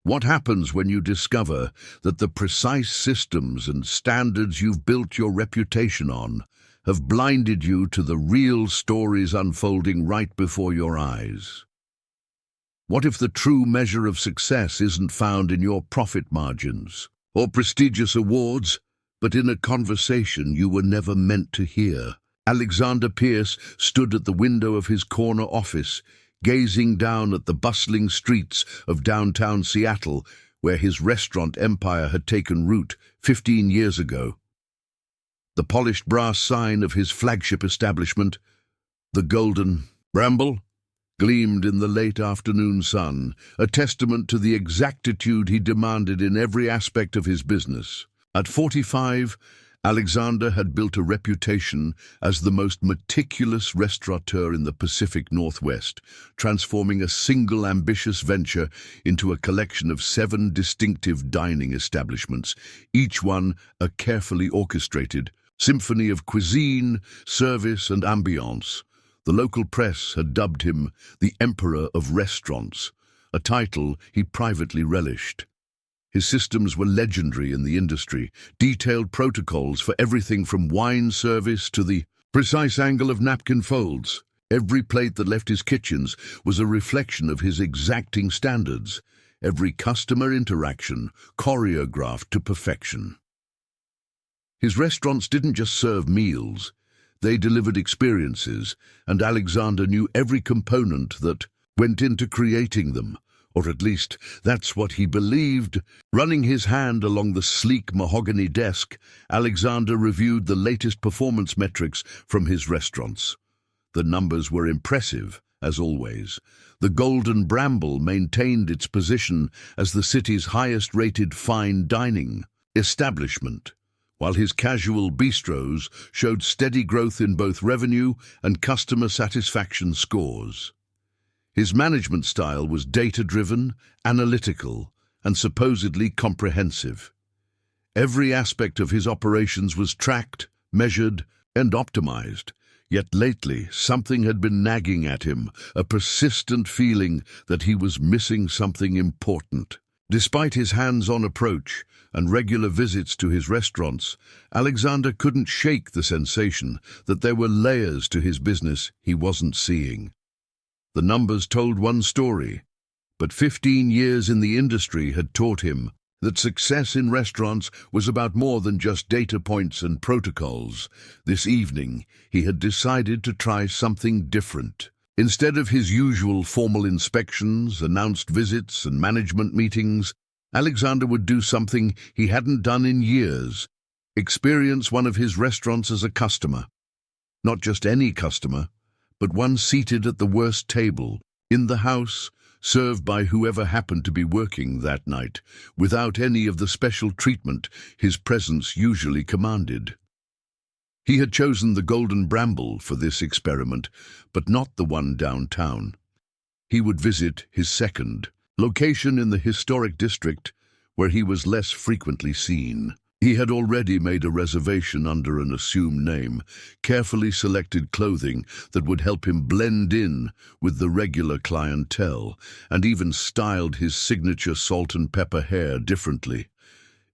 What happens when you discover that the precise systems and standards you've built your reputation on have blinded you to the real stories unfolding right before your eyes? What if the true measure of success isn't found in your profit margins or prestigious awards, but in a conversation you were never meant to hear? Alexander Pierce stood at the window of his corner office, gazing down at the bustling streets of downtown Seattle, where his restaurant empire had taken root 15 years ago. The polished brass sign of his flagship establishment, the Golden Bramble, gleamed in the late afternoon sun, a testament to the exactitude he demanded in every aspect of his business. At 45, Alexander had built a reputation as the most meticulous restaurateur in the Pacific Northwest, transforming a single ambitious venture into a collection of 7 distinctive dining establishments, each one a carefully orchestrated symphony of cuisine, service, and ambiance. The local press had dubbed him the Emperor of Restaurants, a title he privately relished. His systems were legendary in the industry, detailed protocols for everything from wine service to the precise angle of napkin folds. Every plate that left his kitchens was a reflection of his exacting standards, every customer interaction choreographed to perfection. His restaurants didn't just serve meals, they delivered experiences, and Alexander knew every component that went into creating them, or at least that's what he believed. Running his hand along the sleek mahogany desk, Alexander reviewed the latest performance metrics from his restaurants. The numbers were impressive, as always. The Golden Bramble maintained its position as the city's highest-rated fine dining establishment, while his casual bistros showed steady growth in both revenue and customer satisfaction scores. His management style was data-driven, analytical, and supposedly comprehensive. Every aspect of his operations was tracked, measured, and optimized. Yet lately, something had been nagging at him, a persistent feeling that he was missing something important. Despite his hands-on approach and regular visits to his restaurants, Alexander couldn't shake the sensation that there were layers to his business he wasn't seeing. The numbers told one story, but 15 years in the industry had taught him that success in restaurants was about more than just data points and protocols. This evening, he had decided to try something different. Instead of his usual formal inspections, announced visits, and management meetings, Alexander would do something he hadn't done in years: experience one of his restaurants as a customer. Not just any customer, but one seated at the worst table, in the house, served by whoever happened to be working that night, without any of the special treatment his presence usually commanded. He had chosen the Golden Bramble for this experiment, but not the one downtown. He would visit his second location in the historic district, where he was less frequently seen. He had already made a reservation under an assumed name, carefully selected clothing that would help him blend in with the regular clientele, and even styled his signature salt and pepper hair differently.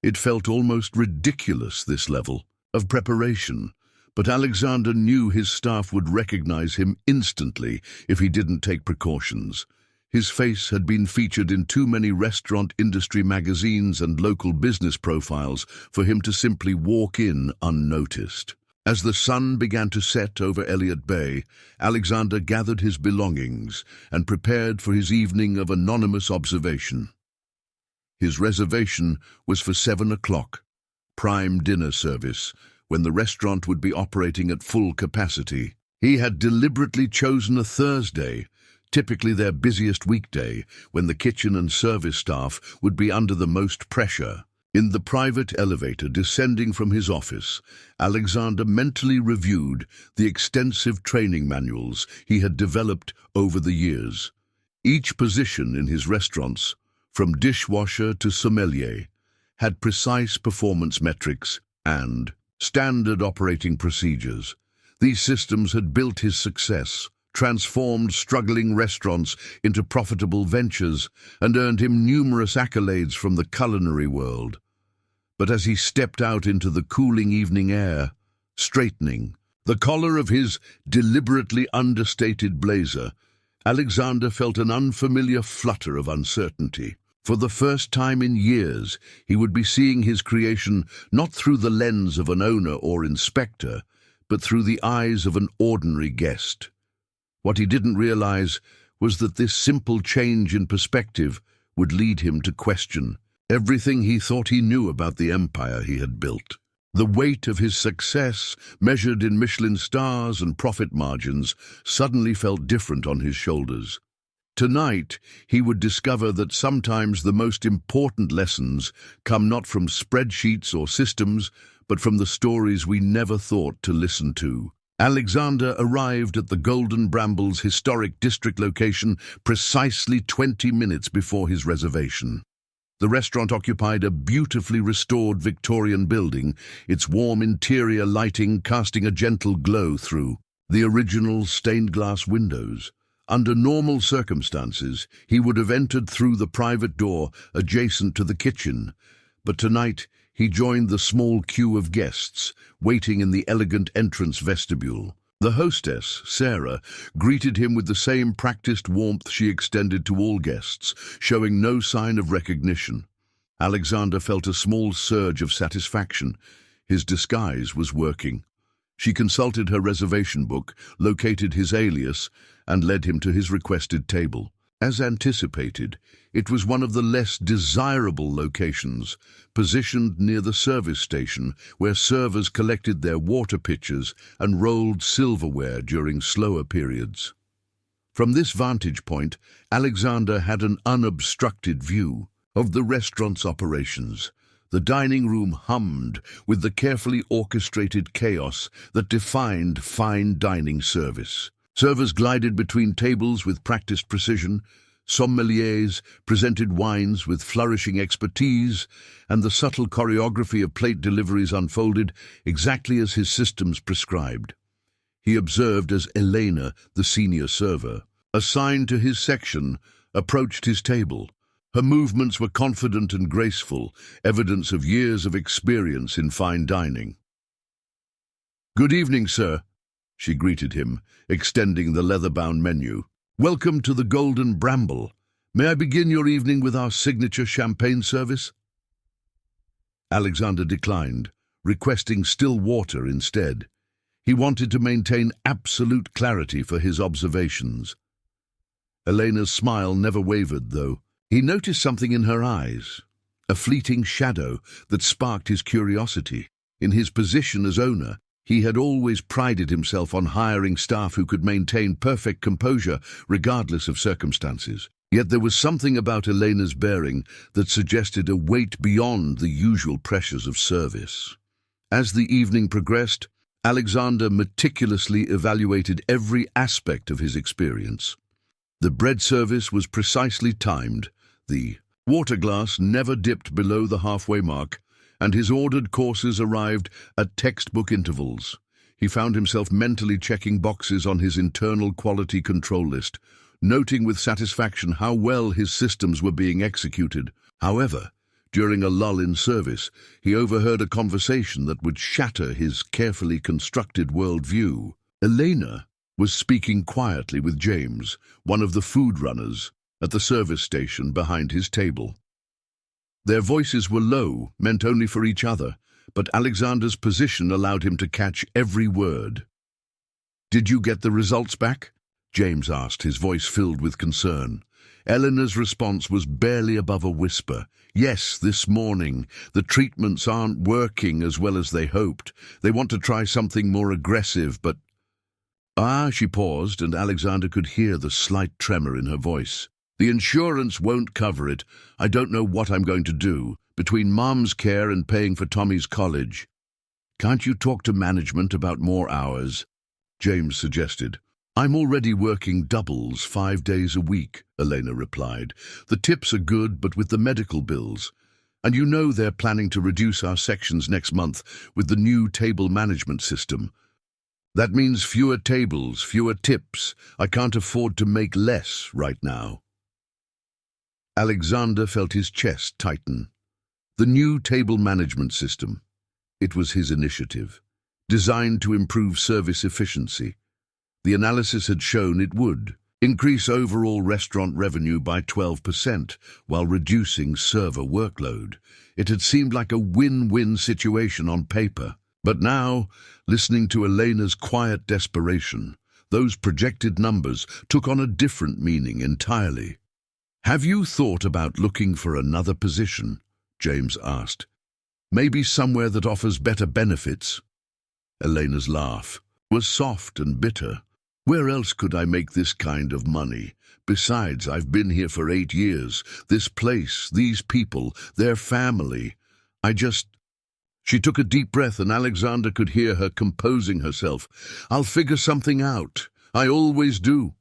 It felt almost ridiculous, this level of preparation, but Alexander knew his staff would recognize him instantly if he didn't take precautions. His face had been featured in too many restaurant industry magazines and local business profiles for him to simply walk in unnoticed. As the sun began to set over Elliott Bay, Alexander gathered his belongings and prepared for his evening of anonymous observation. His reservation was for 7 o'clock, prime dinner service, when the restaurant would be operating at full capacity. He had deliberately chosen a Thursday, typically their busiest weekday, when the kitchen and service staff would be under the most pressure. In the private elevator descending from his office, Alexander mentally reviewed the extensive training manuals he had developed over the years. Each position in his restaurants, from dishwasher to sommelier, had precise performance metrics and standard operating procedures. These systems had built his success, transformed struggling restaurants into profitable ventures, and earned him numerous accolades from the culinary world. But as he stepped out into the cooling evening air, straightening the collar of his deliberately understated blazer, Alexander felt an unfamiliar flutter of uncertainty. For the first time in years, he would be seeing his creation not through the lens of an owner or inspector, but through the eyes of an ordinary guest. What he didn't realize was that this simple change in perspective would lead him to question everything he thought he knew about the empire he had built. The weight of his success, measured in Michelin stars and profit margins, suddenly felt different on his shoulders. Tonight, he would discover that sometimes the most important lessons come not from spreadsheets or systems, but from the stories we never thought to listen to. Alexander arrived at the Golden Brambles historic district location precisely 20 minutes before his reservation. The restaurant occupied a beautifully restored Victorian building, its warm interior lighting casting a gentle glow through the original stained glass windows. Under normal circumstances, he would have entered through the private door adjacent to the kitchen, but tonight he joined the small queue of guests, waiting in the elegant entrance vestibule. The hostess, Sarah, greeted him with the same practiced warmth she extended to all guests, showing no sign of recognition. Alexander felt a small surge of satisfaction. His disguise was working. She consulted her reservation book, located his alias, and led him to his requested table. As anticipated, it was one of the less desirable locations, positioned near the service station where servers collected their water pitchers and rolled silverware during slower periods. From this vantage point, Alexander had an unobstructed view of the restaurant's operations. The dining room hummed with the carefully orchestrated chaos that defined fine dining service. Servers glided between tables with practiced precision, sommeliers presented wines with flourishing expertise, and the subtle choreography of plate deliveries unfolded exactly as his systems prescribed. He observed as Elena, the senior server, assigned to his section, approached his table. Her movements were confident and graceful, evidence of years of experience in fine dining. "Good evening, sir," she greeted him, extending the leather-bound menu. "Welcome to the Golden Bramble. May I begin your evening with our signature champagne service?" Alexander declined, requesting still water instead. He wanted to maintain absolute clarity for his observations. Elena's smile never wavered, though. He noticed something in her eyes, a fleeting shadow that sparked his curiosity. In his position as owner, he had always prided himself on hiring staff who could maintain perfect composure regardless of circumstances. Yet there was something about Elena's bearing that suggested a weight beyond the usual pressures of service. As the evening progressed, Alexander meticulously evaluated every aspect of his experience. The bread service was precisely timed, the water glass never dipped below the halfway mark, and his ordered courses arrived at textbook intervals. He found himself mentally checking boxes on his internal quality control list, noting with satisfaction how well his systems were being executed. However, during a lull in service, he overheard a conversation that would shatter his carefully constructed worldview. Elena was speaking quietly with James, one of the food runners, at the service station behind his table. Their voices were low, meant only for each other, but Alexander's position allowed him to catch every word. "Did you get the results back?" James asked, his voice filled with concern. Eleanor's response was barely above a whisper. "Yes, this morning. The treatments aren't working as well as they hoped. They want to try something more aggressive, but—" She paused, and Alexander could hear the slight tremor in her voice. "The insurance won't cover it. I don't know what I'm going to do, between Mom's care and paying for Tommy's college." "Can't you talk to management about more hours?" James suggested. "I'm already working doubles 5 days a week," Elena replied. "The tips are good, but with the medical bills. And you know they're planning to reduce our sections next month with the new table management system." That means fewer tables, fewer tips. I can't afford to make less right now. Alexander felt his chest tighten. The new table management system. It was his initiative, designed to improve service efficiency. The analysis had shown it would increase overall restaurant revenue by 12% while reducing server workload. It had seemed like a win-win situation on paper. But now, listening to Elena's quiet desperation, those projected numbers took on a different meaning entirely. "Have you thought about looking for another position?" James asked. "Maybe somewhere that offers better benefits?" Elena's laugh was soft and bitter. "Where else could I make this kind of money? Besides, I've been here for 8 years. This place, these people, their family. She took a deep breath and Alexander could hear her composing herself. "I'll figure something out. I always do."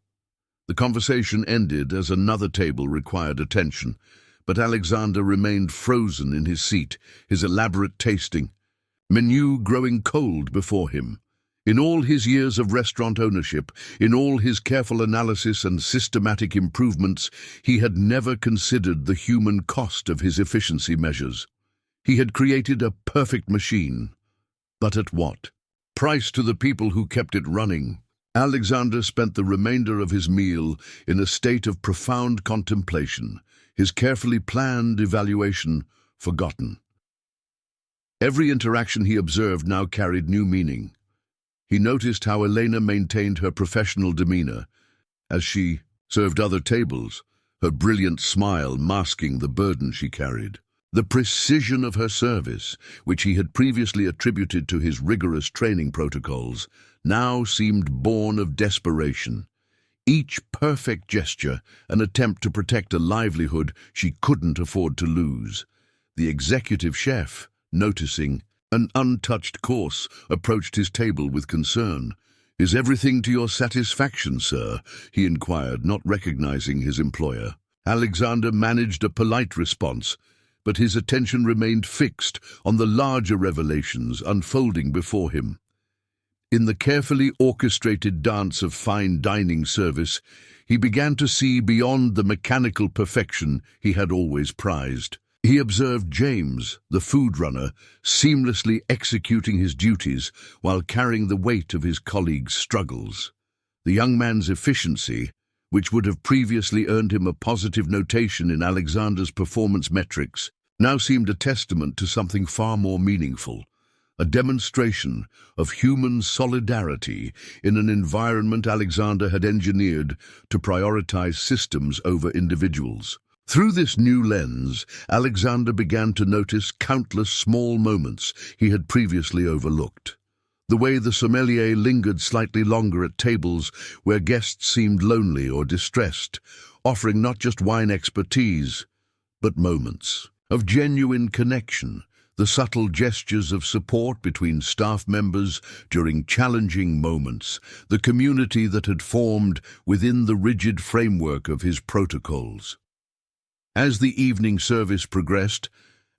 The conversation ended as another table required attention, but Alexander remained frozen in his seat, his elaborate tasting menu growing cold before him. In all his years of restaurant ownership, in all his careful analysis and systematic improvements, he had never considered the human cost of his efficiency measures. He had created a perfect machine, but at what price to the people who kept it running? Alexander spent the remainder of his meal in a state of profound contemplation, his carefully planned evaluation forgotten. Every interaction he observed now carried new meaning. He noticed how Elena maintained her professional demeanor as she served other tables, her brilliant smile masking the burden she carried. The precision of her service, which he had previously attributed to his rigorous training protocols, now seemed born of desperation. Each perfect gesture, an attempt to protect a livelihood she couldn't afford to lose. The executive chef, noticing an untouched course, approached his table with concern. "Is everything to your satisfaction, sir?" he inquired, not recognizing his employer. Alexander managed a polite response, but his attention remained fixed on the larger revelations unfolding before him. In the carefully orchestrated dance of fine dining service, he began to see beyond the mechanical perfection he had always prized. He observed James, the food runner, seamlessly executing his duties while carrying the weight of his colleagues' struggles. The young man's efficiency, which would have previously earned him a positive notation in Alexander's performance metrics, now seemed a testament to something far more meaningful, a demonstration of human solidarity in an environment Alexander had engineered to prioritize systems over individuals. Through this new lens, Alexander began to notice countless small moments he had previously overlooked. The way the sommelier lingered slightly longer at tables where guests seemed lonely or distressed, offering not just wine expertise, but moments of genuine connection, the subtle gestures of support between staff members during challenging moments, the community that had formed within the rigid framework of his protocols. As the evening service progressed,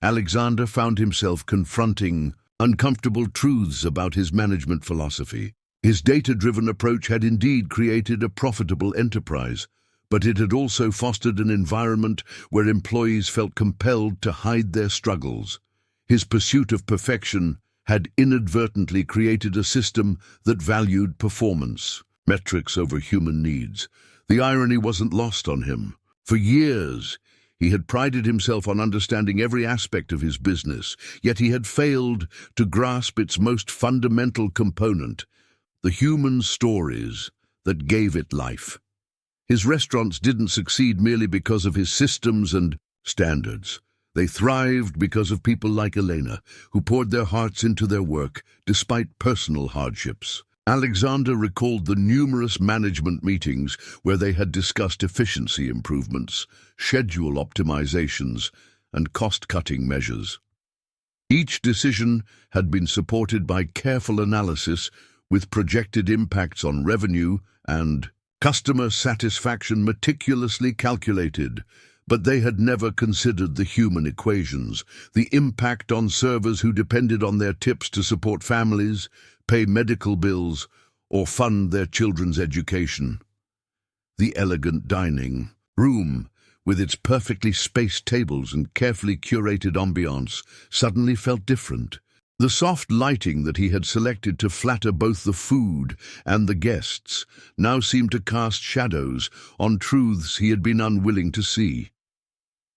Alexander found himself confronting uncomfortable truths about his management philosophy. His data-driven approach had indeed created a profitable enterprise, but it had also fostered an environment where employees felt compelled to hide their struggles. His pursuit of perfection had inadvertently created a system that valued performance, metrics over human needs. The irony wasn't lost on him. For years, he had prided himself on understanding every aspect of his business, yet he had failed to grasp its most fundamental component, the human stories that gave it life. His restaurants didn't succeed merely because of his systems and standards. They thrived because of people like Elena, who poured their hearts into their work despite personal hardships. Alexander recalled the numerous management meetings where they had discussed efficiency improvements, schedule optimizations, and cost-cutting measures. Each decision had been supported by careful analysis with projected impacts on revenue and customer satisfaction meticulously calculated, but they had never considered the human equations, the impact on servers who depended on their tips to support families, pay medical bills, or fund their children's education. The elegant dining room, with its perfectly spaced tables and carefully curated ambiance, suddenly felt different. The soft lighting that he had selected to flatter both the food and the guests now seemed to cast shadows on truths he had been unwilling to see.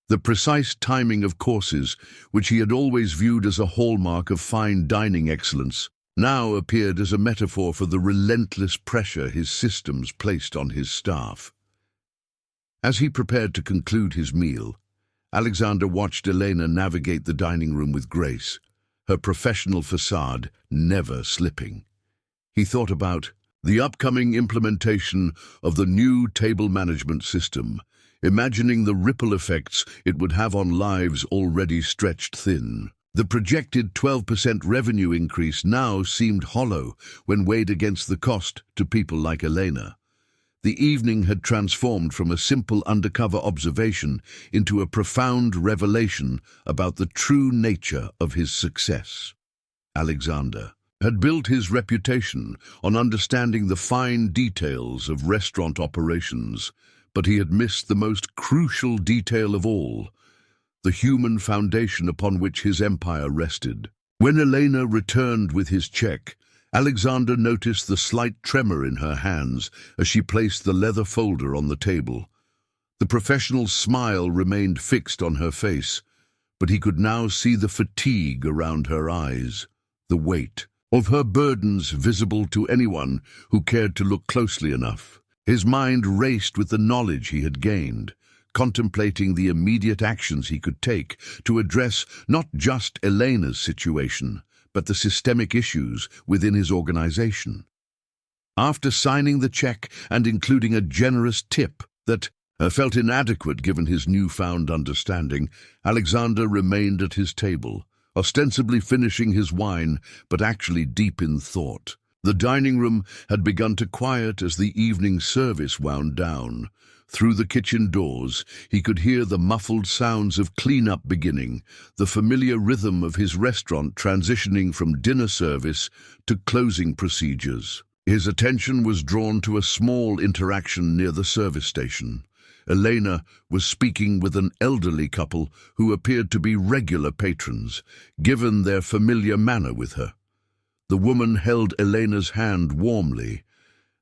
The precise timing of courses, which he had always viewed as a hallmark of fine dining excellence, now appeared as a metaphor for the relentless pressure his systems placed on his staff. As he prepared to conclude his meal, Alexander watched Elena navigate the dining room with grace, her professional facade never slipping. He thought about the upcoming implementation of the new table management system, imagining the ripple effects it would have on lives already stretched thin. The projected 12% revenue increase now seemed hollow when weighed against the cost to people like Elena. The evening had transformed from a simple undercover observation into a profound revelation about the true nature of his success. Alexander had built his reputation on understanding the fine details of restaurant operations, but he had missed the most crucial detail of all, the human foundation upon which his empire rested. When Elena returned with his check, Alexander noticed the slight tremor in her hands as she placed the leather folder on the table. The professional smile remained fixed on her face, but he could now see the fatigue around her eyes, the weight of her burdens visible to anyone who cared to look closely enough. His mind raced with the knowledge he had gained, contemplating the immediate actions he could take to address not just Elena's situation, but the systemic issues within his organization. After signing the check and including a generous tip that felt inadequate given his newfound understanding, Alexander remained at his table, ostensibly finishing his wine, but actually deep in thought. The dining room had begun to quiet as the evening service wound down. Through the kitchen doors, he could hear the muffled sounds of cleanup beginning, the familiar rhythm of his restaurant transitioning from dinner service to closing procedures. His attention was drawn to a small interaction near the service station. Elena was speaking with an elderly couple who appeared to be regular patrons, given their familiar manner with her. The woman held Elena's hand warmly,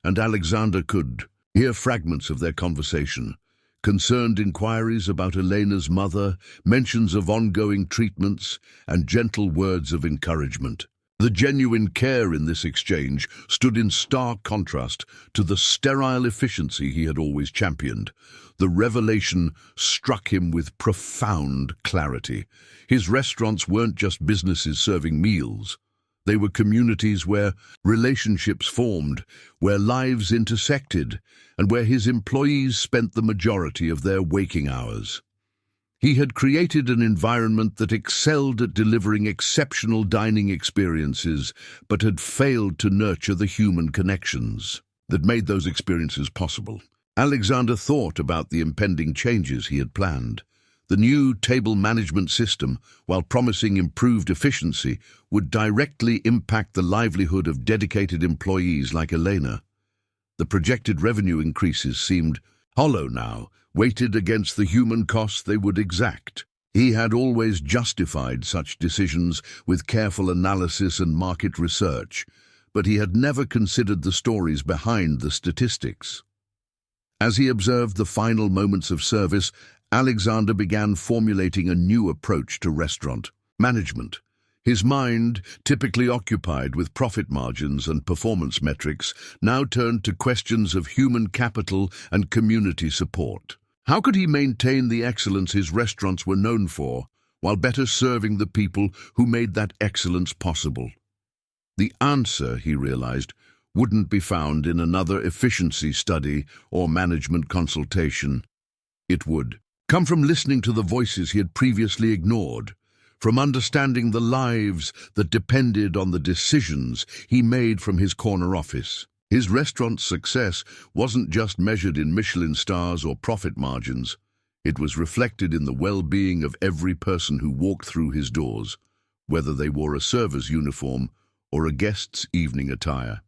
and Alexander could hear fragments of their conversation, concerned inquiries about Elena's mother, mentions of ongoing treatments, and gentle words of encouragement. The genuine care in this exchange stood in stark contrast to the sterile efficiency he had always championed. The revelation struck him with profound clarity. His restaurants weren't just businesses serving meals. They were communities where relationships formed, where lives intersected, and where his employees spent the majority of their waking hours. He had created an environment that excelled at delivering exceptional dining experiences, but had failed to nurture the human connections that made those experiences possible. Alexander thought about the impending changes he had planned. The new table management system, while promising improved efficiency, would directly impact the livelihood of dedicated employees like Elena. The projected revenue increases seemed hollow now, weighted against the human costs they would exact. He had always justified such decisions with careful analysis and market research, but he had never considered the stories behind the statistics. As he observed the final moments of service, Alexander began formulating a new approach to restaurant management. His mind, typically occupied with profit margins and performance metrics, now turned to questions of human capital and community support. How could he maintain the excellence his restaurants were known for, while better serving the people who made that excellence possible? The answer, he realized, wouldn't be found in another efficiency study or management consultation. It would come from listening to the voices he had previously ignored, from understanding the lives that depended on the decisions he made from his corner office. His restaurant's success wasn't just measured in Michelin stars or profit margins. It was reflected in the well-being of every person who walked through his doors, whether they wore a server's uniform or a guest's evening attire.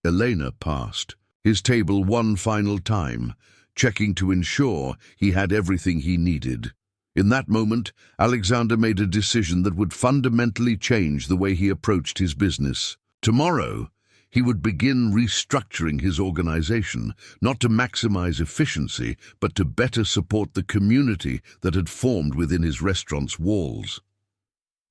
Elena passed his table one final time, checking to ensure he had everything he needed. In that moment, Alexander made a decision that would fundamentally change the way he approached his business. Tomorrow, he would begin restructuring his organization, not to maximize efficiency, but to better support the community that had formed within his restaurant's walls.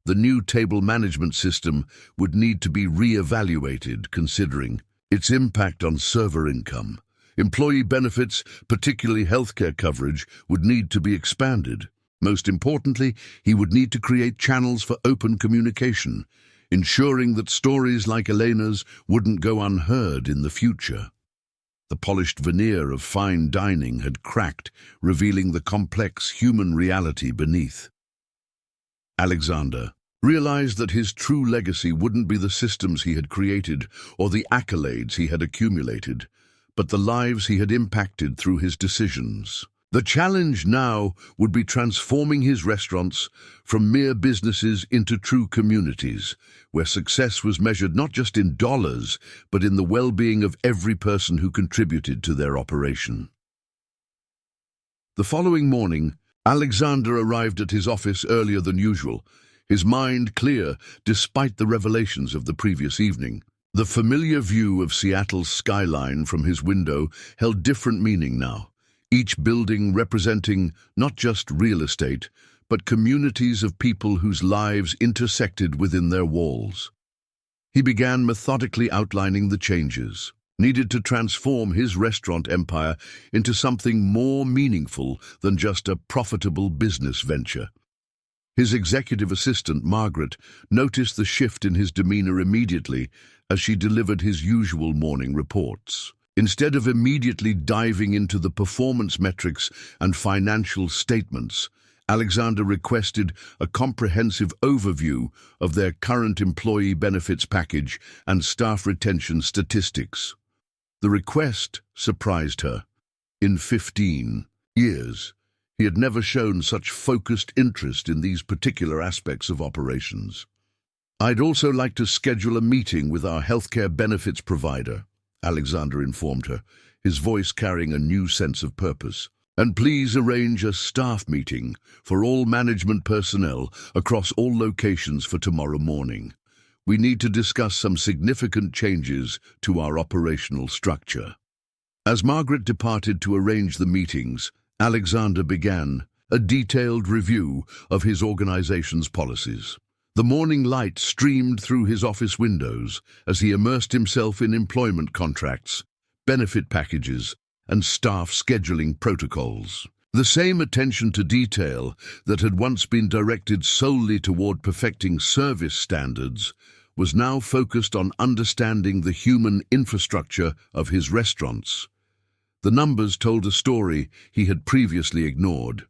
The new table management system would need to be re-evaluated, considering its impact on server income. Employee benefits, particularly healthcare coverage, would need to be expanded. Most importantly, he would need to create channels for open communication, ensuring that stories like Elena's wouldn't go unheard in the future. The polished veneer of fine dining had cracked, revealing the complex human reality beneath. Alexander realized that his true legacy wouldn't be the systems he had created or the accolades he had accumulated, but the lives he had impacted through his decisions. The challenge now would be transforming his restaurants from mere businesses into true communities, where success was measured not just in dollars, but in the well-being of every person who contributed to their operation. The following morning, Alexander arrived at his office earlier than usual, his mind clear despite the revelations of the previous evening. The familiar view of Seattle's skyline from his window held different meaning now, each building representing not just real estate, but communities of people whose lives intersected within their walls. He began methodically outlining the changes needed to transform his restaurant empire into something more meaningful than just a profitable business venture. His executive assistant, Margaret, noticed the shift in his demeanor immediately as she delivered his usual morning reports. Instead of immediately diving into the performance metrics and financial statements, Alexander requested a comprehensive overview of their current employee benefits package and staff retention statistics. The request surprised her. In 15 years, he had never shown such focused interest in these particular aspects of operations. "I'd also like to schedule a meeting with our healthcare benefits provider," Alexander informed her, his voice carrying a new sense of purpose. "And please arrange a staff meeting for all management personnel across all locations for tomorrow morning. We need to discuss some significant changes to our operational structure." As Margaret departed to arrange the meetings, Alexander began a detailed review of his organization's policies. The morning light streamed through his office windows as he immersed himself in employment contracts, benefit packages, and staff scheduling protocols. The same attention to detail that had once been directed solely toward perfecting service standards was now focused on understanding the human infrastructure of his restaurants. The numbers told a story he had previously ignored.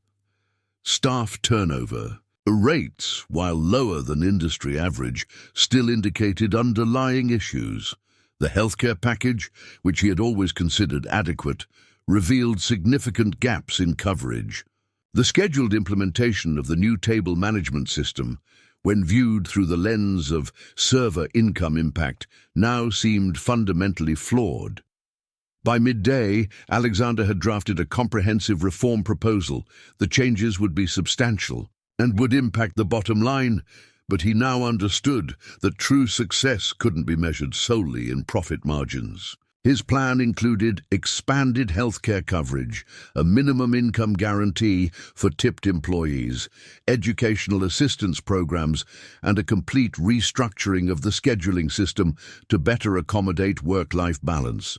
Staff turnover rates, while lower than industry average, still indicated underlying issues. The healthcare package, which he had always considered adequate, revealed significant gaps in coverage. The scheduled implementation of the new table management system, when viewed through the lens of server income impact, now seemed fundamentally flawed. By midday, Alexander had drafted a comprehensive reform proposal. The changes would be substantial and would impact the bottom line, but he now understood that true success couldn't be measured solely in profit margins. His plan included expanded healthcare coverage, a minimum income guarantee for tipped employees, educational assistance programs, and a complete restructuring of the scheduling system to better accommodate work-life balance.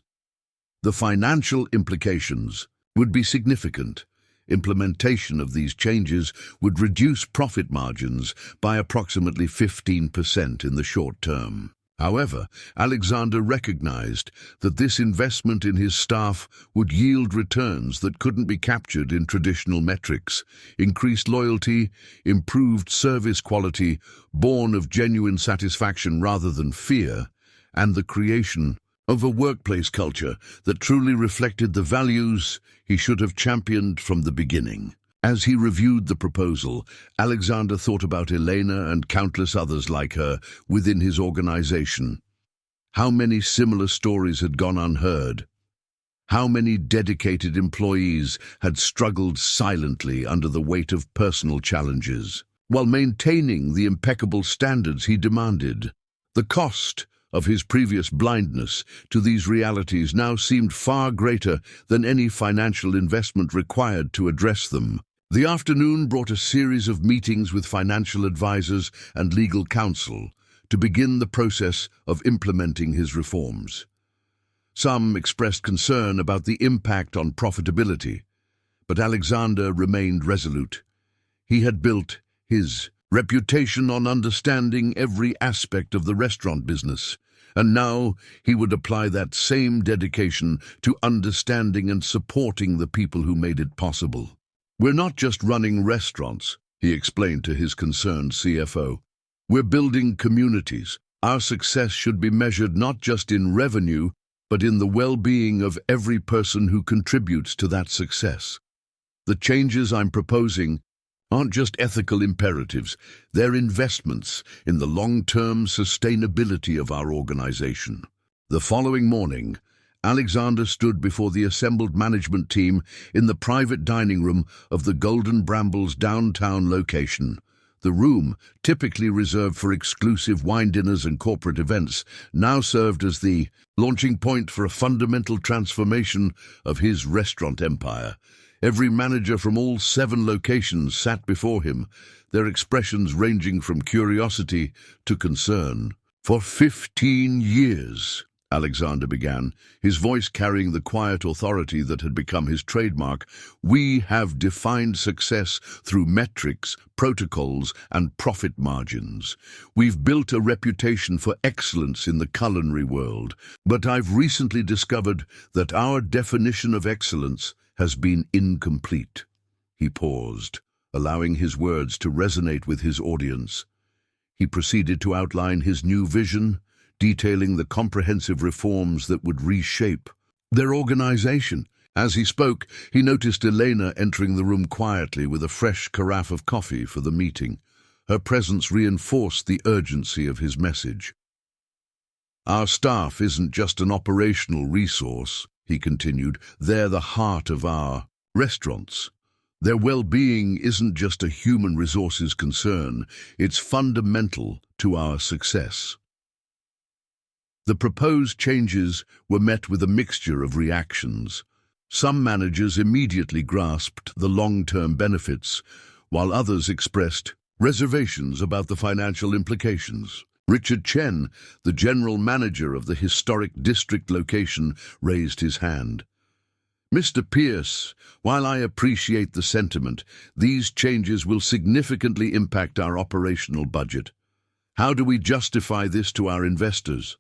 The financial implications would be significant. Implementation of these changes would reduce profit margins by approximately 15% in the short term. However, Alexander recognized that this investment in his staff would yield returns that couldn't be captured in traditional metrics: increased loyalty, improved service quality, born of genuine satisfaction rather than fear, and the creation of a workplace culture that truly reflected the values he should have championed from the beginning. As he reviewed the proposal, Alexander thought about Elena and countless others like her within his organization. How many similar stories had gone unheard? How many dedicated employees had struggled silently under the weight of personal challenges, while maintaining the impeccable standards he demanded? The cost of his previous blindness to these realities now seemed far greater than any financial investment required to address them. The afternoon brought a series of meetings with financial advisors and legal counsel to begin the process of implementing his reforms. Some expressed concern about the impact on profitability, but Alexander remained resolute. He had built his reputation on understanding every aspect of the restaurant business, and now he would apply that same dedication to understanding and supporting the people who made it possible. "We're not just running restaurants," he explained to his concerned CFO. "We're building communities. Our success should be measured not just in revenue, but in the well-being of every person who contributes to that success. The changes I'm proposing aren't just ethical imperatives, they're investments in the long-term sustainability of our organization." The following morning, Alexander stood before the assembled management team in the private dining room of the Golden Brambles downtown location. The room, typically reserved for exclusive wine dinners and corporate events, now served as the launching point for a fundamental transformation of his restaurant empire. Every manager from all 7 locations sat before him, their expressions ranging from curiosity to concern. "For 15 years," Alexander began, his voice carrying the quiet authority that had become his trademark, "we have defined success through metrics, protocols, and profit margins. We've built a reputation for excellence in the culinary world, but I've recently discovered that our definition of excellence has been incomplete." He paused, allowing his words to resonate with his audience. He proceeded to outline his new vision, detailing the comprehensive reforms that would reshape their organization. As he spoke, he noticed Elena entering the room quietly with a fresh carafe of coffee for the meeting. Her presence reinforced the urgency of his message. "Our staff isn't just an operational resource," he continued. "They're the heart of our restaurants. Their well-being isn't just a human resources concern, it's fundamental to our success." The proposed changes were met with a mixture of reactions. Some managers immediately grasped the long-term benefits, while others expressed reservations about the financial implications. Richard Chen, the general manager of the historic district location, raised his hand. "Mr. Pierce, while I appreciate the sentiment, these changes will significantly impact our operational budget. How do we justify this to our investors?"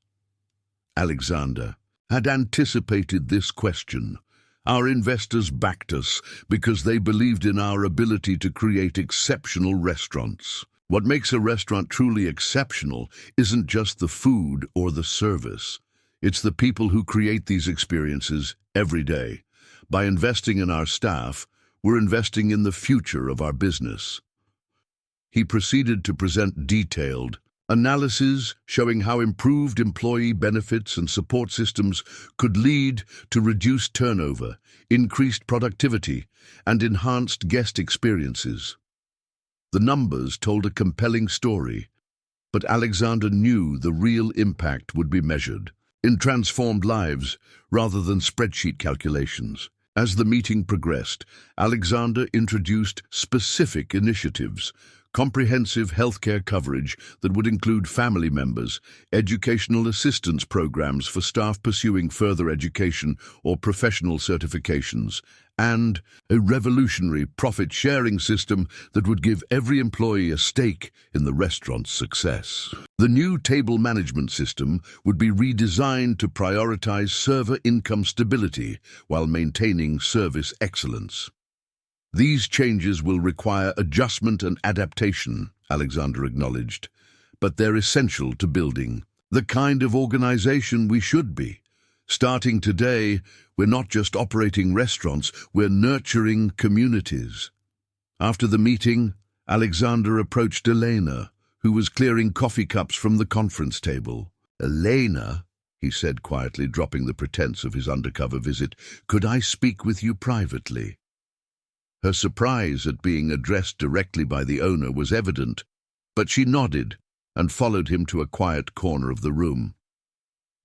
Alexander had anticipated this question. Our investors backed us because they believed in our ability to create exceptional restaurants. What makes a restaurant truly exceptional isn't just the food or the service. It's the people who create these experiences every day. By investing in our staff, we're investing in the future of our business. He proceeded to present detailed analyses showing how improved employee benefits and support systems could lead to reduced turnover, increased productivity, and enhanced guest experiences. The numbers told a compelling story, but Alexander knew the real impact would be measured in transformed lives rather than spreadsheet calculations. As the meeting progressed, Alexander introduced specific initiatives: comprehensive healthcare coverage that would include family members, educational assistance programs for staff pursuing further education or professional certifications, and a revolutionary profit-sharing system that would give every employee a stake in the restaurant's success. The new table management system would be redesigned to prioritize server income stability while maintaining service excellence. "These changes will require adjustment and adaptation," Alexander acknowledged, "but they're essential to building the kind of organization we should be. Starting today, we're not just operating restaurants, we're nurturing communities." After the meeting, Alexander approached Elena, who was clearing coffee cups from the conference table. "Elena," he said quietly, dropping the pretense of his undercover visit. "Could I speak with you privately?" Her surprise at being addressed directly by the owner was evident, but she nodded and followed him to a quiet corner of the room.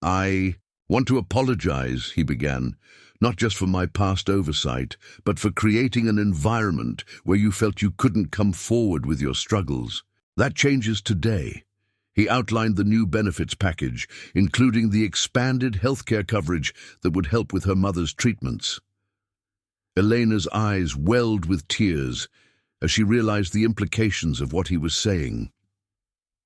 "I want to apologize," he began, "not just for my past oversight, but for creating an environment where you felt you couldn't come forward with your struggles. That changes today." He outlined the new benefits package, including the expanded healthcare coverage that would help with her mother's treatments. Elena's eyes welled with tears as she realized the implications of what he was saying.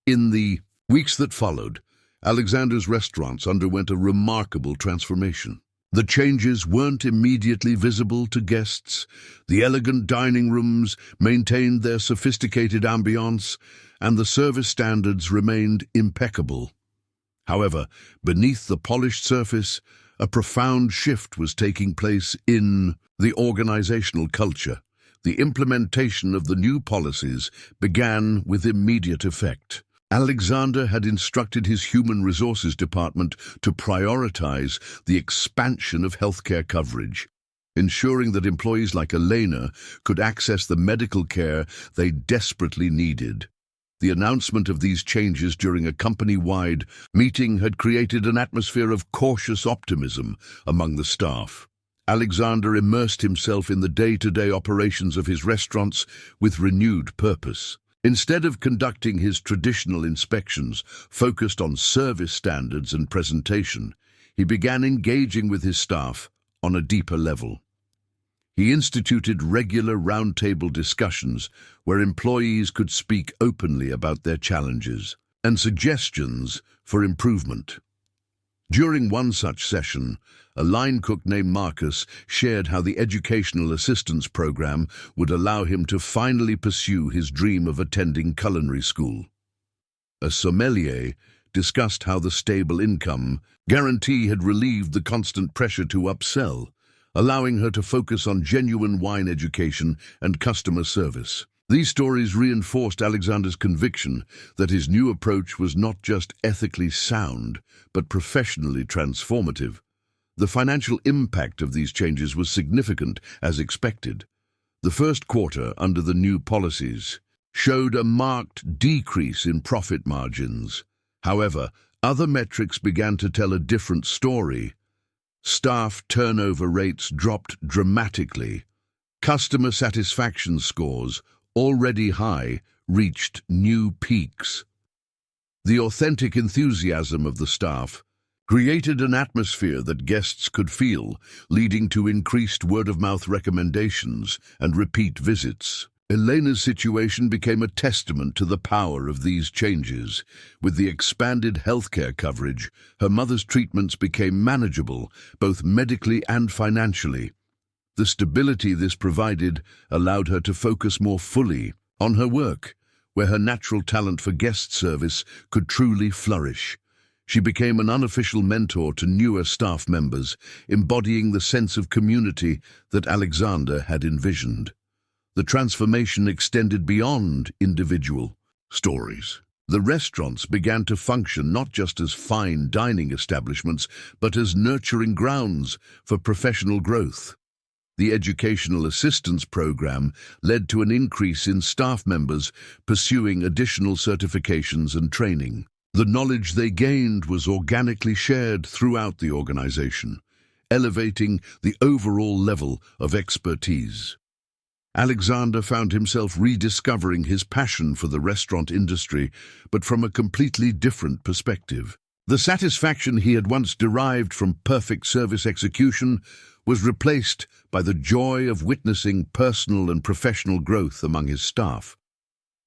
In the weeks that followed, Alexander's restaurants underwent a remarkable transformation. The changes weren't immediately visible to guests. The elegant dining rooms maintained their sophisticated ambiance, and the service standards remained impeccable. However, beneath the polished surface, a profound shift was taking place in the organizational culture. The implementation of the new policies began with immediate effect. Alexander had instructed his human resources department to prioritize the expansion of healthcare coverage, ensuring that employees like Elena could access the medical care they desperately needed. The announcement of these changes during a company-wide meeting had created an atmosphere of cautious optimism among the staff. Alexander immersed himself in the day-to-day operations of his restaurants with renewed purpose. Instead of conducting his traditional inspections focused on service standards and presentation, he began engaging with his staff on a deeper level. He instituted regular roundtable discussions where employees could speak openly about their challenges and suggestions for improvement. During one such session, a line cook named Marcus shared how the educational assistance program would allow him to finally pursue his dream of attending culinary school. A sommelier discussed how the stable income guarantee had relieved the constant pressure to upsell, allowing her to focus on genuine wine education and customer service. These stories reinforced Alexander's conviction that his new approach was not just ethically sound, but professionally transformative. The financial impact of these changes was significant, as expected. The first quarter under the new policies showed a marked decrease in profit margins. However, other metrics began to tell a different story. Staff turnover rates dropped dramatically. Customer satisfaction scores, already high, reached new peaks. The authentic enthusiasm of the staff created an atmosphere that guests could feel, leading to increased word-of-mouth recommendations and repeat visits. Elena's situation became a testament to the power of these changes. With the expanded healthcare coverage, her mother's treatments became manageable, both medically and financially. The stability this provided allowed her to focus more fully on her work, where her natural talent for guest service could truly flourish. She became an unofficial mentor to newer staff members, embodying the sense of community that Alexander had envisioned. The transformation extended beyond individual stories. The restaurants began to function not just as fine dining establishments, but as nurturing grounds for professional growth. The educational assistance program led to an increase in staff members pursuing additional certifications and training. The knowledge they gained was organically shared throughout the organization, elevating the overall level of expertise. Alexander found himself rediscovering his passion for the restaurant industry, but from a completely different perspective. The satisfaction he had once derived from perfect service execution was replaced by the joy of witnessing personal and professional growth among his staff.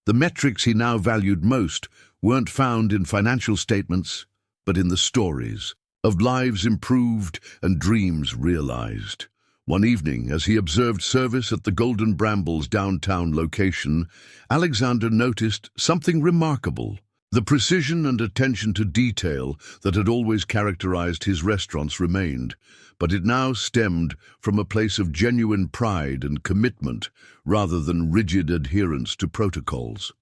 The metrics he now valued most weren't found in financial statements, but in the stories of lives improved and dreams realized. One evening, as he observed service at the Golden Brambles downtown location, Alexander noticed something remarkable. The precision and attention to detail that had always characterized his restaurants remained, but it now stemmed from a place of genuine pride and commitment rather than rigid adherence to protocols.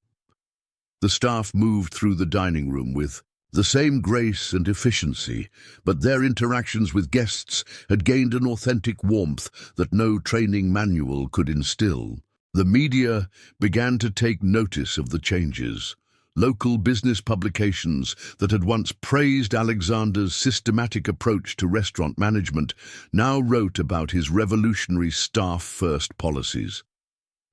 The staff moved through the dining room with The same grace and efficiency, but their interactions with guests had gained an authentic warmth that no training manual could instill. The media began to take notice of the changes. Local business publications that had once praised Alexander's systematic approach to restaurant management now wrote about his revolutionary staff-first policies.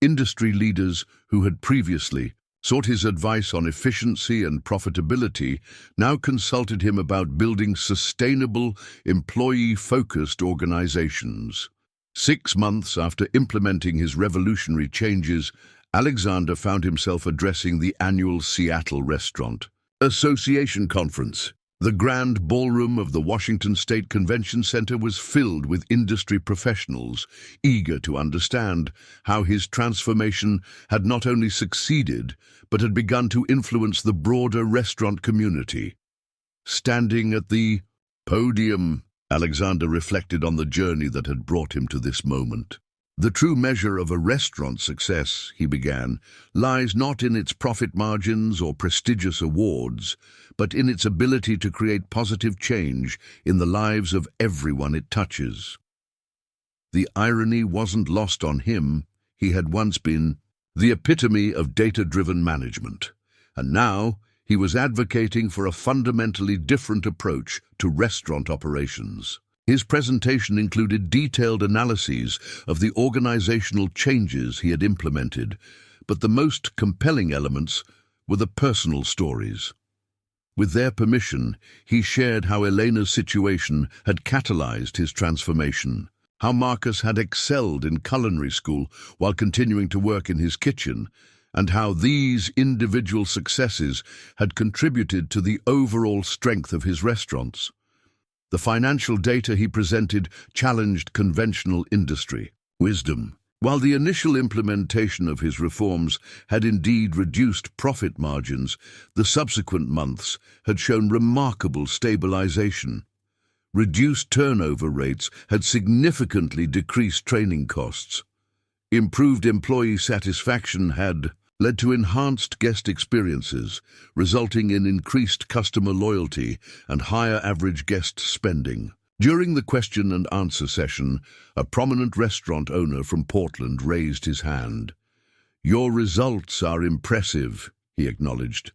Industry leaders who had previously sought his advice on efficiency and profitability now consulted him about building sustainable, employee-focused organizations. 6 months after implementing his revolutionary changes, Alexander found himself addressing the annual Seattle Restaurant Association Conference. The grand ballroom of the Washington State Convention Center was filled with industry professionals, eager to understand how his transformation had not only succeeded, but had begun to influence the broader restaurant community. Standing at the podium, Alexander reflected on the journey that had brought him to this moment. The true measure of a restaurant's success, he began, lies not in its profit margins or prestigious awards, but in its ability to create positive change in the lives of everyone it touches. The irony wasn't lost on him. He had once been the epitome of data-driven management, and now he was advocating for a fundamentally different approach to restaurant operations. His presentation included detailed analyses of the organizational changes he had implemented, but the most compelling elements were the personal stories. With their permission, he shared how Elena's situation had catalyzed his transformation, how Marcus had excelled in culinary school while continuing to work in his kitchen, and how these individual successes had contributed to the overall strength of his restaurants. The financial data he presented challenged conventional industry wisdom. While the initial implementation of his reforms had indeed reduced profit margins, the subsequent months had shown remarkable stabilization. Reduced turnover rates had significantly decreased training costs. Improved employee satisfaction had led to enhanced guest experiences, resulting in increased customer loyalty and higher average guest spending. During the question and answer session, a prominent restaurant owner from Portland raised his hand. "Your results are impressive," he acknowledged,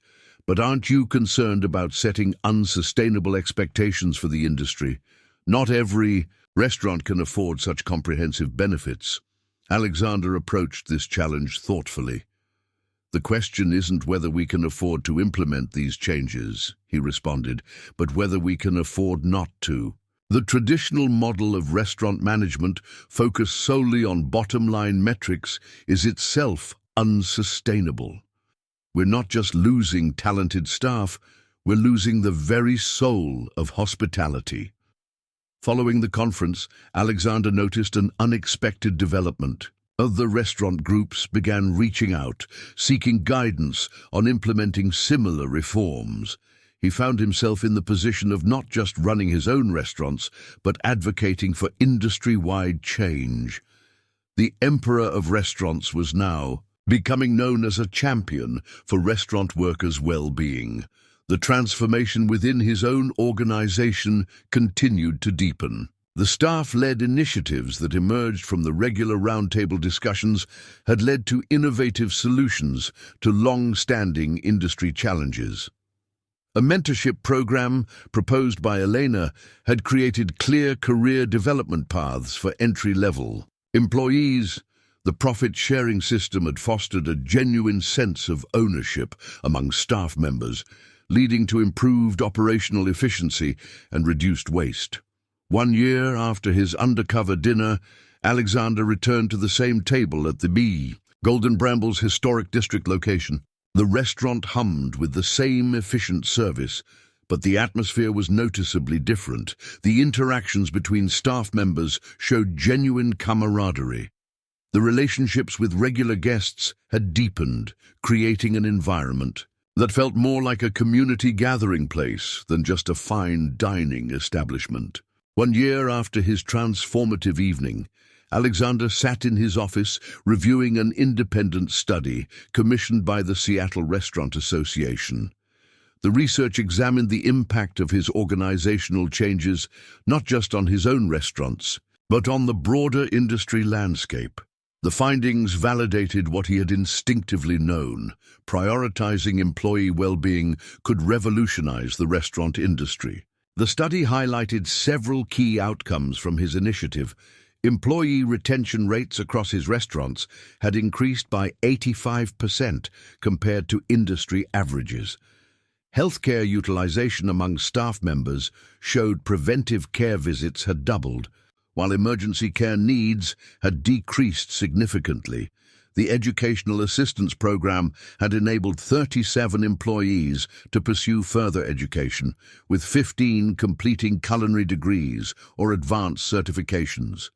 "but aren't you concerned about setting unsustainable expectations for the industry? Not every restaurant can afford such comprehensive benefits." Alexander approached this challenge thoughtfully. "The question isn't whether we can afford to implement these changes," he responded, "but whether we can afford not to." The traditional model of restaurant management, focused solely on bottom-line metrics, is itself unsustainable. We're not just losing talented staff, we're losing the very soul of hospitality. Following the conference, Alexander noticed an unexpected development. Other restaurant groups began reaching out, seeking guidance on implementing similar reforms. He found himself in the position of not just running his own restaurants, but advocating for industry-wide change. The emperor of restaurants was now becoming known as a champion for restaurant workers' well-being. The transformation within his own organization continued to deepen. The staff-led initiatives that emerged from the regular roundtable discussions had led to innovative solutions to long-standing industry challenges. A mentorship program proposed by Elena had created clear career development paths for entry-level employees. The profit-sharing system had fostered a genuine sense of ownership among staff members, leading to improved operational efficiency and reduced waste. 1 year after his Undercover dinner, Alexander returned to the same table at the Golden Bramble's historic district location. The restaurant hummed with the same efficient service, but the atmosphere was noticeably different. The interactions between staff members showed genuine camaraderie. The relationships with regular guests had deepened, creating an environment that felt more like a community gathering place than just a fine dining establishment. 1 year after his transformative evening, Alexander sat in his office reviewing an independent study commissioned by the Seattle Restaurant Association. The research examined the impact of his organizational changes, not just on his own restaurants, but on the broader industry landscape. The findings validated what he had instinctively known: prioritizing employee well-being could revolutionize the restaurant industry. The study highlighted several key outcomes from his initiative. Employee retention rates across his restaurants had increased by 85% compared to industry averages. Healthcare utilization among staff members showed preventive care visits had doubled, while emergency care needs had decreased significantly. The Educational Assistance Program had enabled 37 employees to pursue further education, with 15 completing culinary degrees or advanced certifications.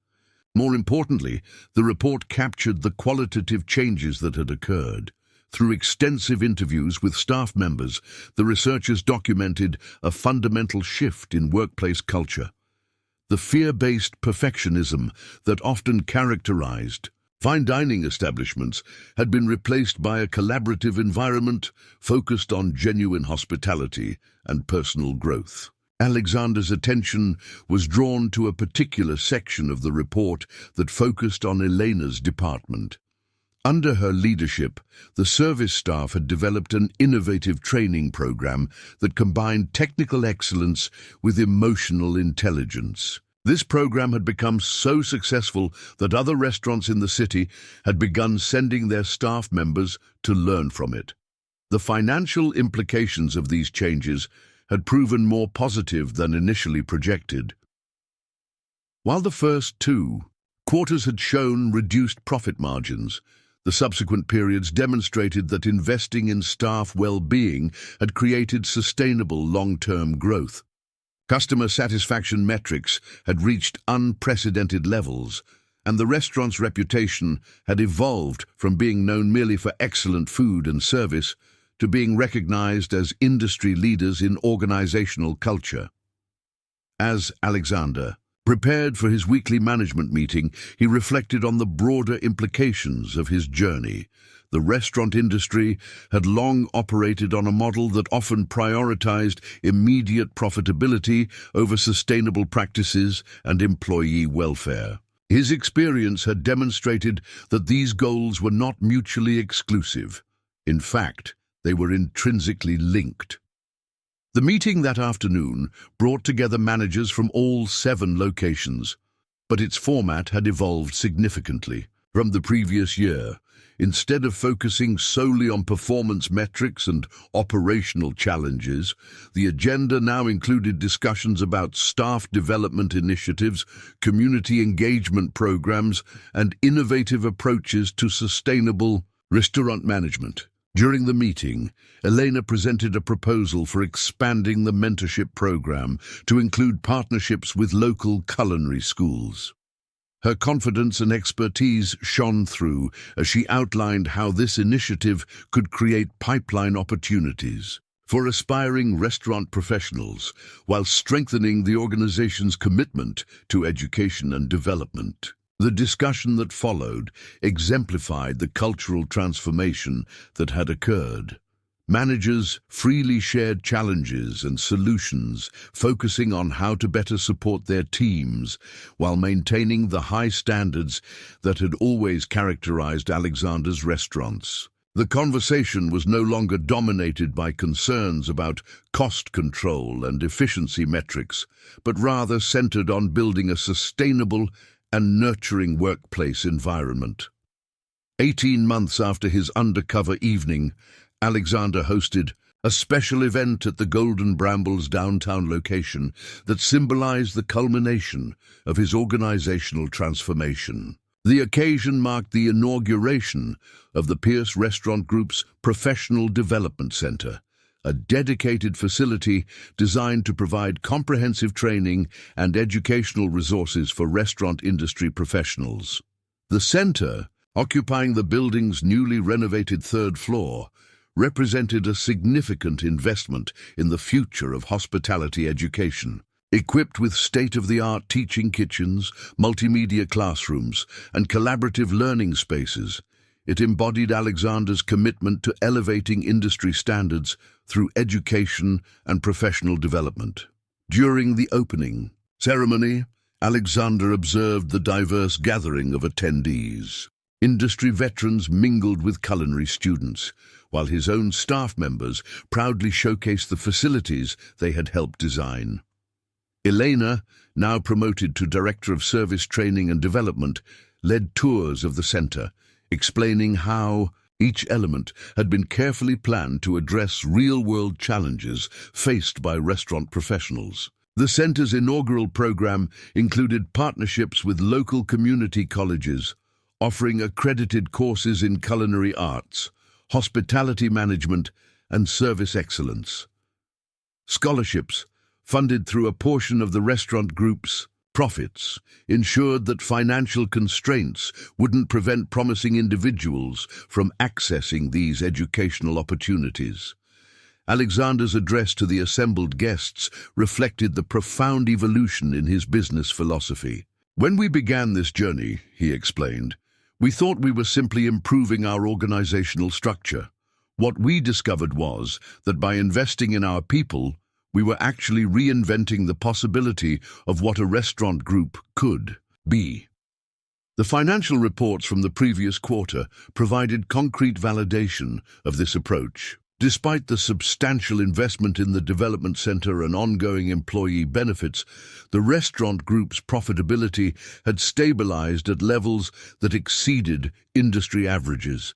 More importantly, the report captured the qualitative changes that had occurred. Through extensive interviews with staff members, the researchers documented a fundamental shift in workplace culture. The fear-based perfectionism that often characterized fine dining establishments had been replaced by a collaborative environment focused on genuine hospitality and personal growth. Alexander's attention was drawn to a particular section of the report that focused on Elena's department. Under her leadership, the service staff had developed an innovative training program that combined technical excellence with emotional intelligence. This program had become so successful that other restaurants in the city had begun sending their staff members to learn from it. The financial implications of these changes had proven more positive than initially projected. While the first 2 quarters had shown reduced profit margins, the subsequent periods demonstrated that investing in staff well-being had created sustainable long-term growth. Customer satisfaction metrics had reached unprecedented levels, and the restaurant's reputation had evolved from being known merely for excellent food and service to being recognized as industry leaders in organizational culture. As Alexander prepared for his weekly management meeting, he reflected on the broader implications of his journey. The restaurant industry had long operated on a model that often prioritized immediate profitability over sustainable practices and employee welfare. His experience had demonstrated that these goals were not mutually exclusive. In fact, they were intrinsically linked. The meeting that afternoon brought together managers from all 7 locations, but its format had evolved significantly from the previous year. Instead of focusing solely on performance metrics and operational challenges, the agenda now included discussions about staff development initiatives, community engagement programs, and innovative approaches to sustainable restaurant management. During the meeting, Elena presented a proposal for expanding the mentorship program to include partnerships with local culinary schools. Her confidence and expertise shone through as she outlined how this initiative could create pipeline opportunities for aspiring restaurant professionals while strengthening the organization's commitment to education and development. The discussion that followed exemplified the cultural transformation that had occurred. Managers freely shared challenges and solutions, focusing on how to better support their teams while maintaining the high standards that had always characterized Alexander's restaurants. The conversation was no longer dominated by concerns about cost control and efficiency metrics, but rather centered on building a sustainable and nurturing workplace environment. 18 months after his Undercover evening, Alexander hosted a special event at the Golden Brambles downtown location that symbolized the culmination of his organizational transformation. The occasion marked the inauguration of the Pierce Restaurant Group's Professional Development Center, a dedicated facility designed to provide comprehensive training and educational resources for restaurant industry professionals. The center, occupying the building's newly renovated 3rd floor, represented a significant investment in the future of hospitality education. Equipped with state-of-the-art teaching kitchens, multimedia classrooms, and collaborative learning spaces, It embodied Alexander's commitment to elevating industry standards through education and professional development. During the opening ceremony, Alexander observed the diverse gathering of attendees. Industry veterans mingled with culinary students, while his own staff members proudly showcased the facilities they had helped design. Elena, now promoted to Director of Service Training and Development, led tours of the center, explaining how each element had been carefully planned to address real-world challenges faced by restaurant professionals. The center's inaugural program included partnerships with local community colleges, offering accredited courses in culinary arts, hospitality management, and service excellence. Scholarships, funded through a portion of the restaurant group's profits, ensured that financial constraints wouldn't prevent promising individuals from accessing these educational opportunities. Alexander's address to the assembled guests reflected the profound evolution in his business philosophy. "When we began this journey," he explained, "we thought we were simply improving our organizational structure. What we discovered was that by investing in our people, we were actually reinventing the possibility of what a restaurant group could be." The financial reports from the previous quarter provided concrete validation of this approach. Despite the substantial investment in the development center and ongoing employee benefits, the restaurant group's profitability had stabilized at levels that exceeded industry averages.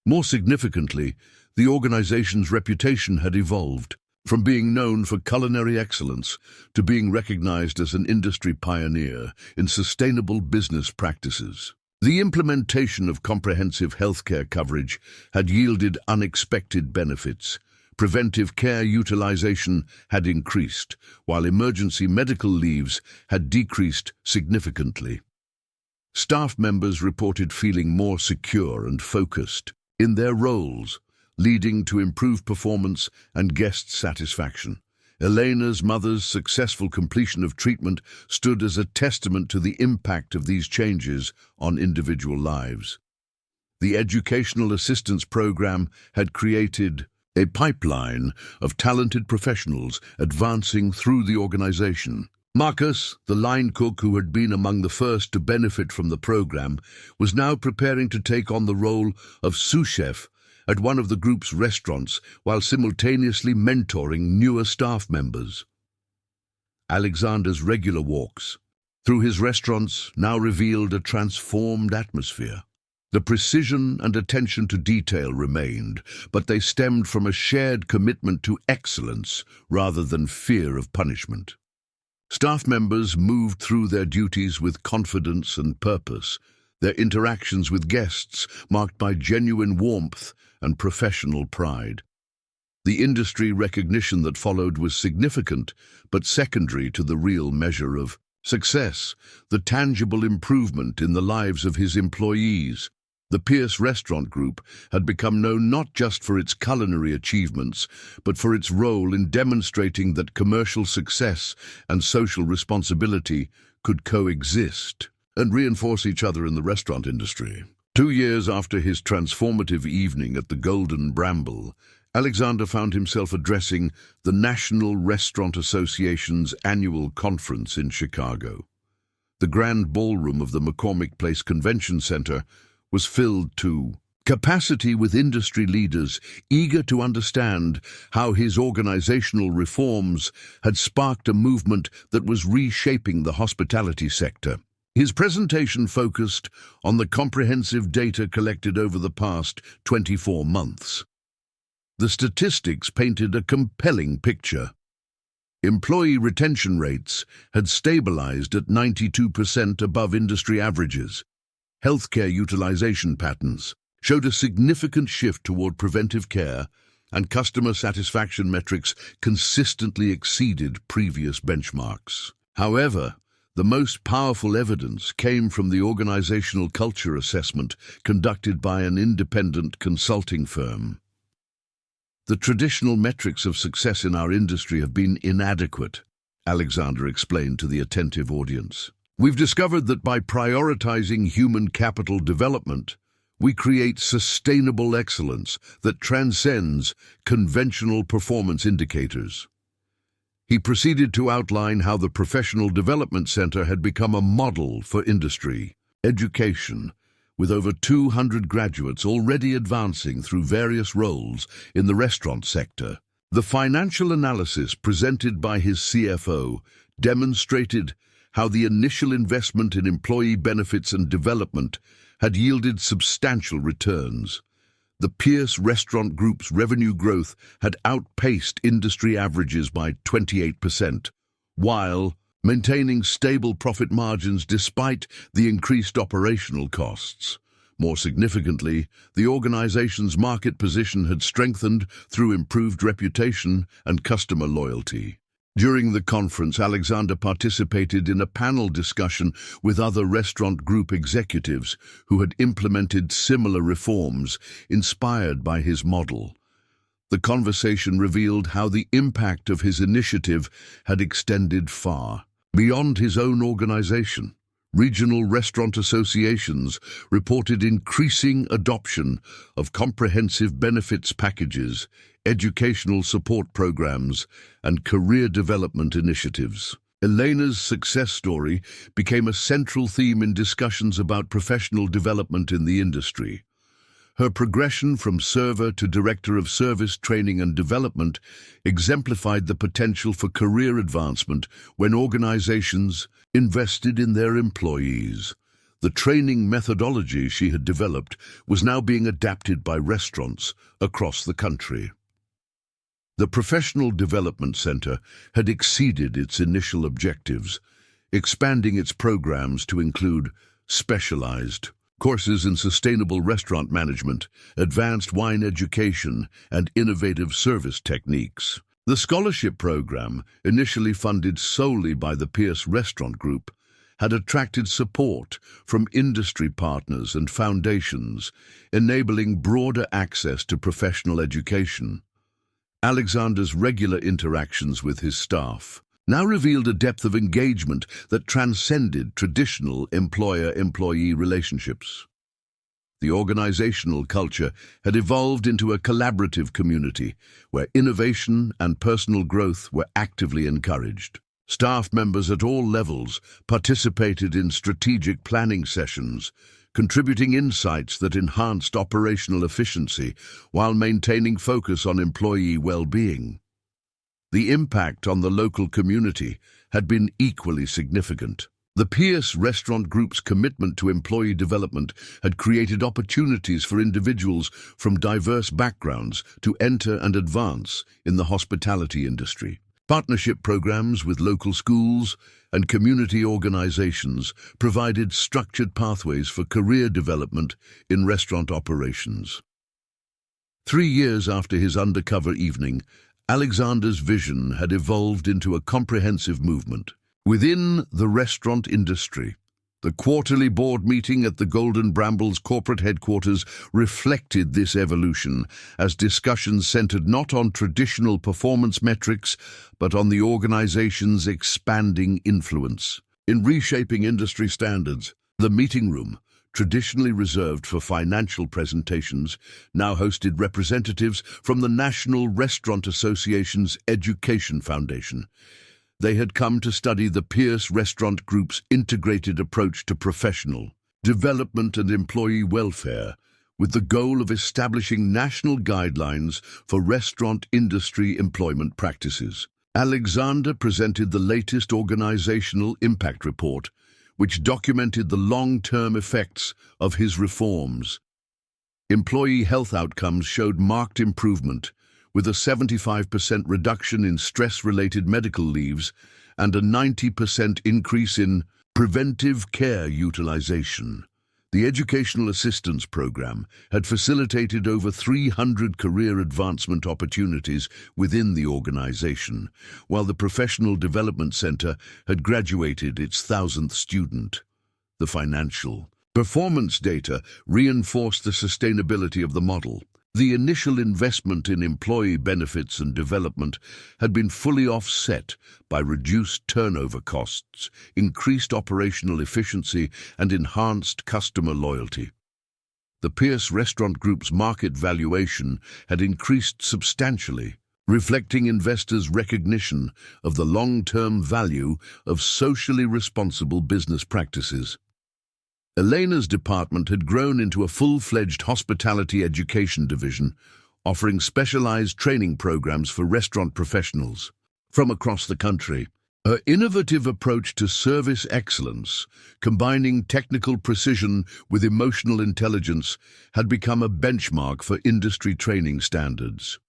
More significantly, the organization's reputation had evolved, from being known for culinary excellence to being recognized as an industry pioneer in sustainable business practices. The implementation of comprehensive healthcare coverage had yielded unexpected benefits. Preventive care utilization had increased, while emergency medical leaves had decreased significantly. Staff members reported feeling more secure and focused in their roles, leading to improved performance and guest satisfaction. Elena's mother's successful completion of treatment stood as a testament to the impact of these changes on individual lives. The Educational Assistance Program had created a pipeline of talented professionals advancing through the organization. Marcus, the line cook who had been among the first to benefit from the program, was now preparing to take on the role of sous chef at one of the group's restaurants while simultaneously mentoring newer staff members. Alexander's regular walks through his restaurants now revealed a transformed atmosphere. The precision and attention to detail remained, but they stemmed from a shared commitment to excellence rather than fear of punishment. Staff members moved through their duties with confidence and purpose, their interactions with guests marked by genuine warmth and professional pride. The industry recognition that followed was significant, but secondary to the real measure of success, the tangible improvement in the lives of his employees. The Pierce Restaurant Group had become known not just for its culinary achievements, but for its role in demonstrating that commercial success and social responsibility could coexist and reinforce each other in the restaurant industry. 2 years after his transformative evening at the Golden Bramble, Alexander found himself addressing the National Restaurant Association's annual conference in Chicago. The grand ballroom of the McCormick Place Convention Center was filled to capacity with industry leaders eager to understand how his organizational reforms had sparked a movement that was reshaping the hospitality sector. His presentation focused on the comprehensive data collected over the past 24 months. The statistics painted a compelling picture. Employee retention rates had stabilized at 92% above industry averages. Healthcare utilization patterns showed a significant shift toward preventive care, and customer satisfaction metrics consistently exceeded previous benchmarks. However, the most powerful evidence came from the organizational culture assessment conducted by an independent consulting firm. The traditional metrics of success in our industry have been inadequate, Alexander explained to the attentive audience. We've discovered that by prioritizing human capital development, We create sustainable excellence that transcends conventional performance indicators. He proceeded to outline how the Professional Development Center had become a model for industry, education, with over 200 graduates already advancing through various roles in the restaurant sector. The financial analysis presented by his CFO demonstrated how the initial investment in employee benefits and development had yielded substantial returns. The Pierce Restaurant Group's revenue growth had outpaced industry averages by 28%, while maintaining stable profit margins despite the increased operational costs. More significantly, the organization's market position had strengthened through improved reputation and customer loyalty. During the conference, Alexander participated in a panel discussion with other restaurant group executives who had implemented similar reforms inspired by his model. The conversation revealed how the impact of his initiative had extended far beyond his own organization. Regional restaurant associations reported increasing adoption of comprehensive benefits packages, educational support programs, and career development initiatives. Elena's success story became a central theme in discussions about professional development in the industry. Her progression from server to director of service training and development exemplified the potential for career advancement when organizations invested in their employees. The training methodology she had developed was now being adapted by restaurants across the country. The Professional Development Center had exceeded its initial objectives, expanding its programs to include specialized courses in sustainable restaurant management, advanced wine education, and innovative service techniques. The scholarship program, initially funded solely by the Pierce Restaurant Group, had attracted support from industry partners and foundations, enabling broader access to professional education. Alexander's regular interactions with his staff now revealed a depth of engagement that transcended traditional employer-employee relationships. The organizational culture had evolved into a collaborative community where innovation and personal growth were actively encouraged. Staff members at all levels participated in strategic planning sessions, contributing insights that enhanced operational efficiency while maintaining focus on employee well-being. The impact on the local community had been equally significant. The Pierce Restaurant Group's commitment to employee development had created opportunities for individuals from diverse backgrounds to enter and advance in the hospitality industry. Partnership programs with local schools and community organizations provided structured pathways for career development in restaurant operations. 3 years after his undercover evening, Alexander's vision had evolved into a comprehensive movement. Within the restaurant industry, the quarterly board meeting at the Golden Brambles corporate headquarters reflected this evolution as discussions centered not on traditional performance metrics, but on the organization's expanding influence. In reshaping industry standards, the meeting room, traditionally reserved for financial presentations, now hosted representatives from the National Restaurant Association's Education Foundation. They had come to study the Pierce Restaurant Group's integrated approach to professional development and employee welfare, with the goal of establishing national guidelines for restaurant industry employment practices. Alexander presented the latest organizational impact report, which documented the long-term effects of his reforms. Employee health outcomes showed marked improvement, with a 75% reduction in stress-related medical leaves and a 90% increase in preventive care utilization. The Educational Assistance Program had facilitated over 300 career advancement opportunities within the organization, while the Professional Development Center had graduated its 1,000th student. The financial performance data reinforced the sustainability of the model. The initial investment in employee benefits and development had been fully offset by reduced turnover costs, increased operational efficiency, and enhanced customer loyalty. The Pierce Restaurant Group's market valuation had increased substantially, reflecting investors' recognition of the long-term value of socially responsible business practices. Elena's department had grown into a full-fledged hospitality education division, offering specialized training programs for restaurant professionals from across the country. Her innovative approach to service excellence, combining technical precision with emotional intelligence, had become a benchmark for industry training standards.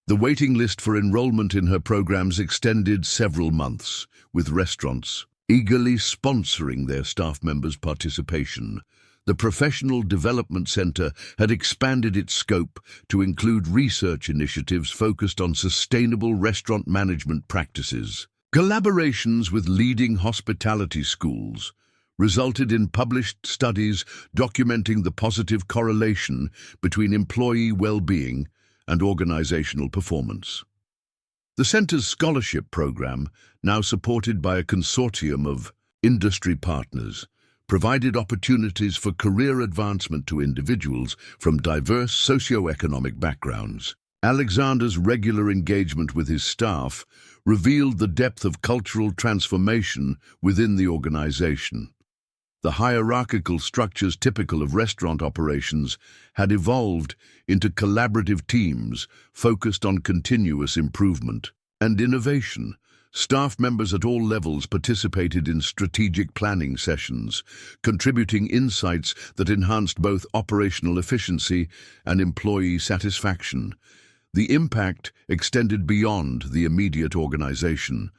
The waiting list for enrollment in her programs extended several months, with restaurants eagerly sponsoring their staff members' participation. The Professional Development Center had expanded its scope to include research initiatives focused on sustainable restaurant management practices. Collaborations with leading hospitality schools resulted in published studies documenting the positive correlation between employee well-being and organizational performance. The center's scholarship program, now supported by a consortium of industry partners, provided opportunities for career advancement to individuals from diverse socioeconomic backgrounds. Alexander's regular engagement with his staff revealed the depth of cultural transformation within the organization. The hierarchical structures typical of restaurant operations had evolved into collaborative teams focused on continuous improvement and innovation. Staff members at all levels participated in strategic planning sessions, contributing insights that enhanced both operational efficiency and employee satisfaction. The impact extended beyond the immediate organization.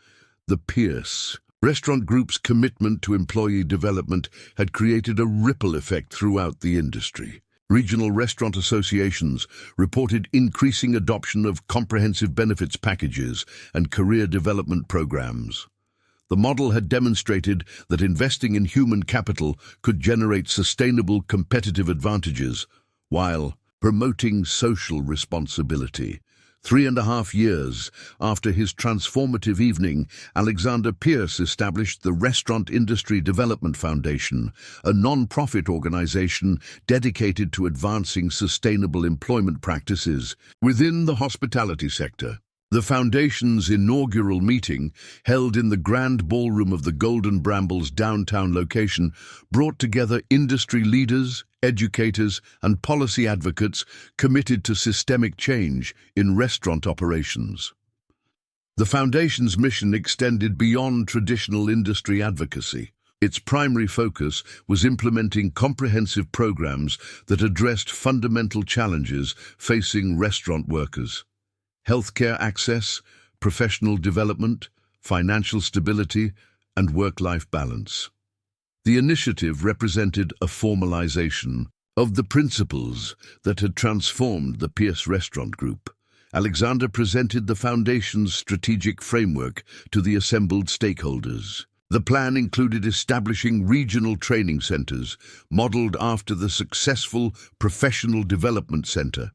The Pierce Restaurant Group's commitment to employee development had created a ripple effect throughout the industry. Regional restaurant associations reported increasing adoption of comprehensive benefits packages and career development programs. The model had demonstrated that investing in human capital could generate sustainable competitive advantages while promoting social responsibility. 3.5 years after his transformative evening, Alexander Pierce established the Restaurant Industry Development Foundation, a non-profit organization dedicated to advancing sustainable employment practices within the hospitality sector. The foundation's inaugural meeting, held in the Grand Ballroom of the Golden Brambles downtown location, brought together industry leaders, educators, and policy advocates committed to systemic change in restaurant operations. The foundation's mission extended beyond traditional industry advocacy. Its primary focus was implementing comprehensive programs that addressed fundamental challenges facing restaurant workers: healthcare access, professional development, financial stability, and work-life balance. The initiative represented a formalization of the principles that had transformed the Pierce Restaurant Group. Alexander presented the foundation's strategic framework to the assembled stakeholders. The plan included establishing regional training centers modeled after the successful Professional Development Center,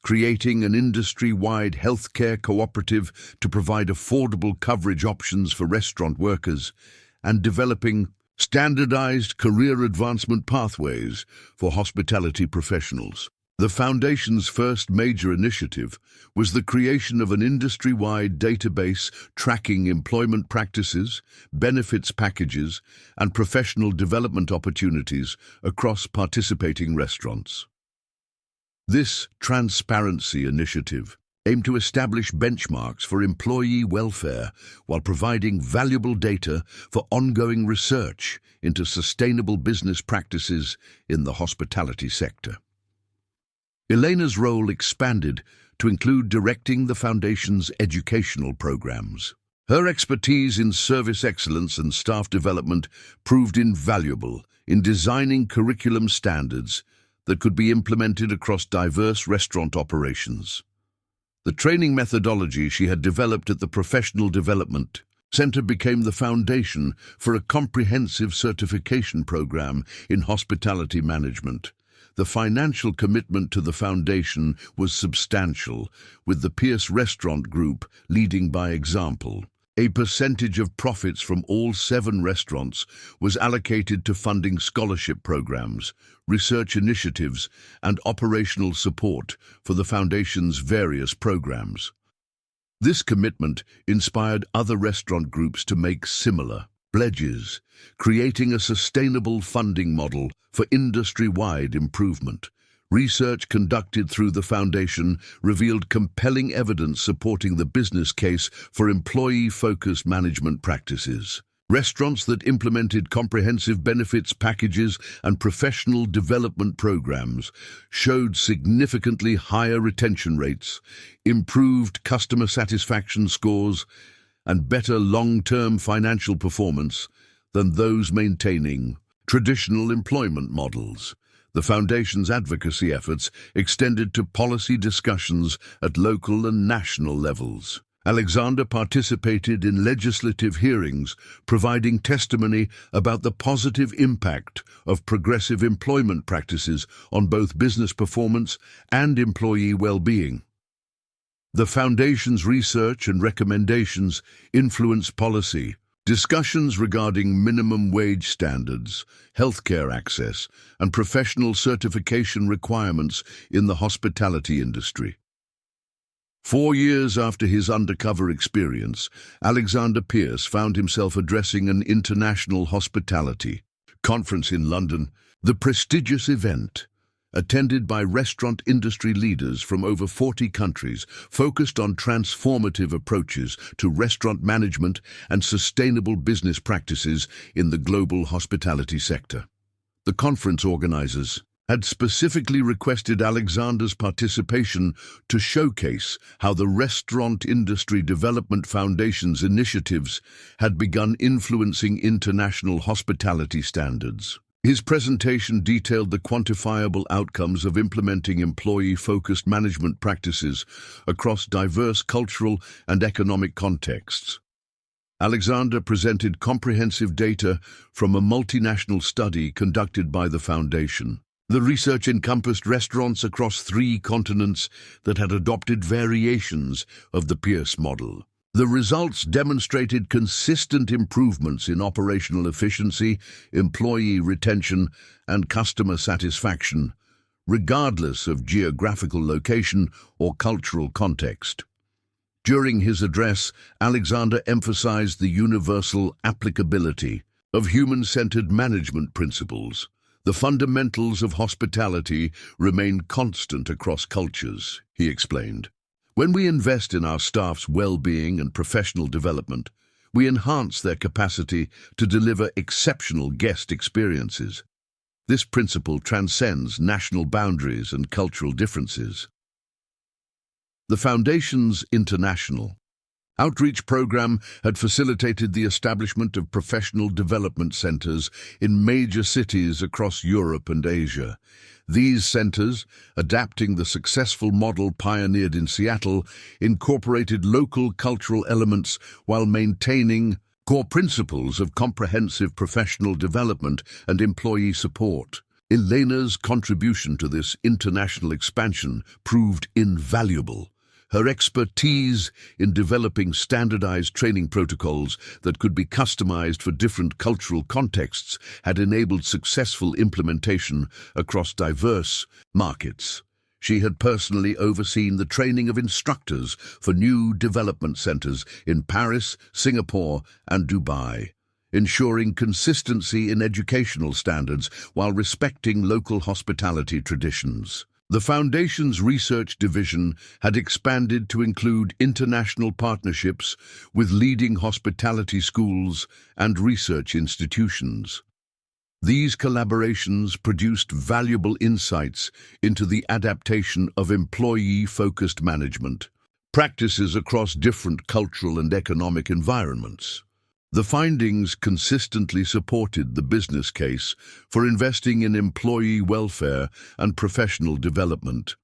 creating an industry-wide healthcare cooperative to provide affordable coverage options for restaurant workers, and developing standardized career advancement pathways for hospitality professionals. The Foundation's first major initiative was the creation of an industry-wide database tracking employment practices, benefits packages, and professional development opportunities across participating restaurants. This transparency initiative aimed to establish benchmarks for employee welfare while providing valuable data for ongoing research into sustainable business practices in the hospitality sector. Elena's role expanded to include directing the Foundation's educational programs. Her expertise in service excellence and staff development proved invaluable in designing curriculum standards that could be implemented across diverse restaurant operations. The training methodology she had developed at the Professional Development Center became the foundation for a comprehensive certification program in hospitality management. The financial commitment to the Foundation was substantial, with the Pierce Restaurant Group leading by example. A percentage of profits from all 7 restaurants was allocated to funding scholarship programs, research initiatives, and operational support for the Foundation's various programs. This commitment inspired other restaurant groups to make similar pledges, creating a sustainable funding model for industry-wide improvement. Research conducted through the Foundation revealed compelling evidence supporting the business case for employee-focused management practices. Restaurants that implemented comprehensive benefits packages and professional development programs showed significantly higher retention rates, improved customer satisfaction scores, and better long-term financial performance than those maintaining traditional employment models. The Foundation's advocacy efforts extended to policy discussions at local and national levels. Alexander participated in legislative hearings, providing testimony about the positive impact of progressive employment practices on both business performance and employee well-being. The Foundation's research and recommendations influence policy. Discussions regarding minimum wage standards, healthcare access, and professional certification requirements in the hospitality industry. 4 years after his undercover experience, Alexander Pierce found himself addressing an international hospitality conference in London. The prestigious event, attended by restaurant industry leaders from over 40 countries, focused on transformative approaches to restaurant management and sustainable business practices in the global hospitality sector. The conference organizers had specifically requested Alexander's participation to showcase how the Restaurant Industry Development Foundation's initiatives had begun influencing international hospitality standards. His presentation detailed the quantifiable outcomes of implementing employee-focused management practices across diverse cultural and economic contexts. Alexander presented comprehensive data from a multinational study conducted by the Foundation. The research encompassed restaurants across 3 continents that had adopted variations of the Pierce model. The results demonstrated consistent improvements in operational efficiency, employee retention, and customer satisfaction, regardless of geographical location or cultural context. During his address, Alexander emphasized the universal applicability of human-centered management principles. The fundamentals of hospitality remain constant across cultures, he explained. When we invest in our staff's well-being and professional development, we enhance their capacity to deliver exceptional guest experiences. This principle transcends national boundaries and cultural differences. The Foundation's international outreach program had facilitated the establishment of professional development centers in major cities across Europe and Asia. These centers, adapting the successful model pioneered in Seattle, incorporated local cultural elements while maintaining core principles of comprehensive professional development and employee support. Elena's contribution to this international expansion proved invaluable. Her expertise in developing standardized training protocols that could be customized for different cultural contexts had enabled successful implementation across diverse markets. She had personally overseen the training of instructors for new development centers in Paris, Singapore, and Dubai, ensuring consistency in educational standards while respecting local hospitality traditions. The Foundation's research division had expanded to include international partnerships with leading hospitality schools and research institutions. These collaborations produced valuable insights into the adaptation of employee-focused management practices across different cultural and economic environments. The findings consistently supported the business case for investing in employee welfare and professional development.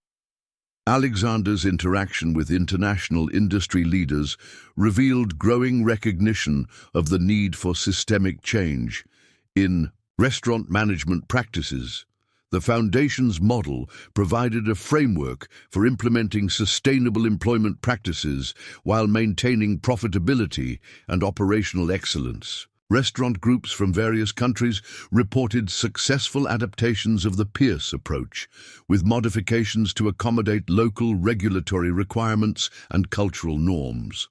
Alexander's interaction with international industry leaders revealed growing recognition of the need for systemic change in restaurant management practices. The Foundation's model provided a framework for implementing sustainable employment practices while maintaining profitability and operational excellence. Restaurant groups from various countries reported successful adaptations of the Pierce approach, with modifications to accommodate local regulatory requirements and cultural norms.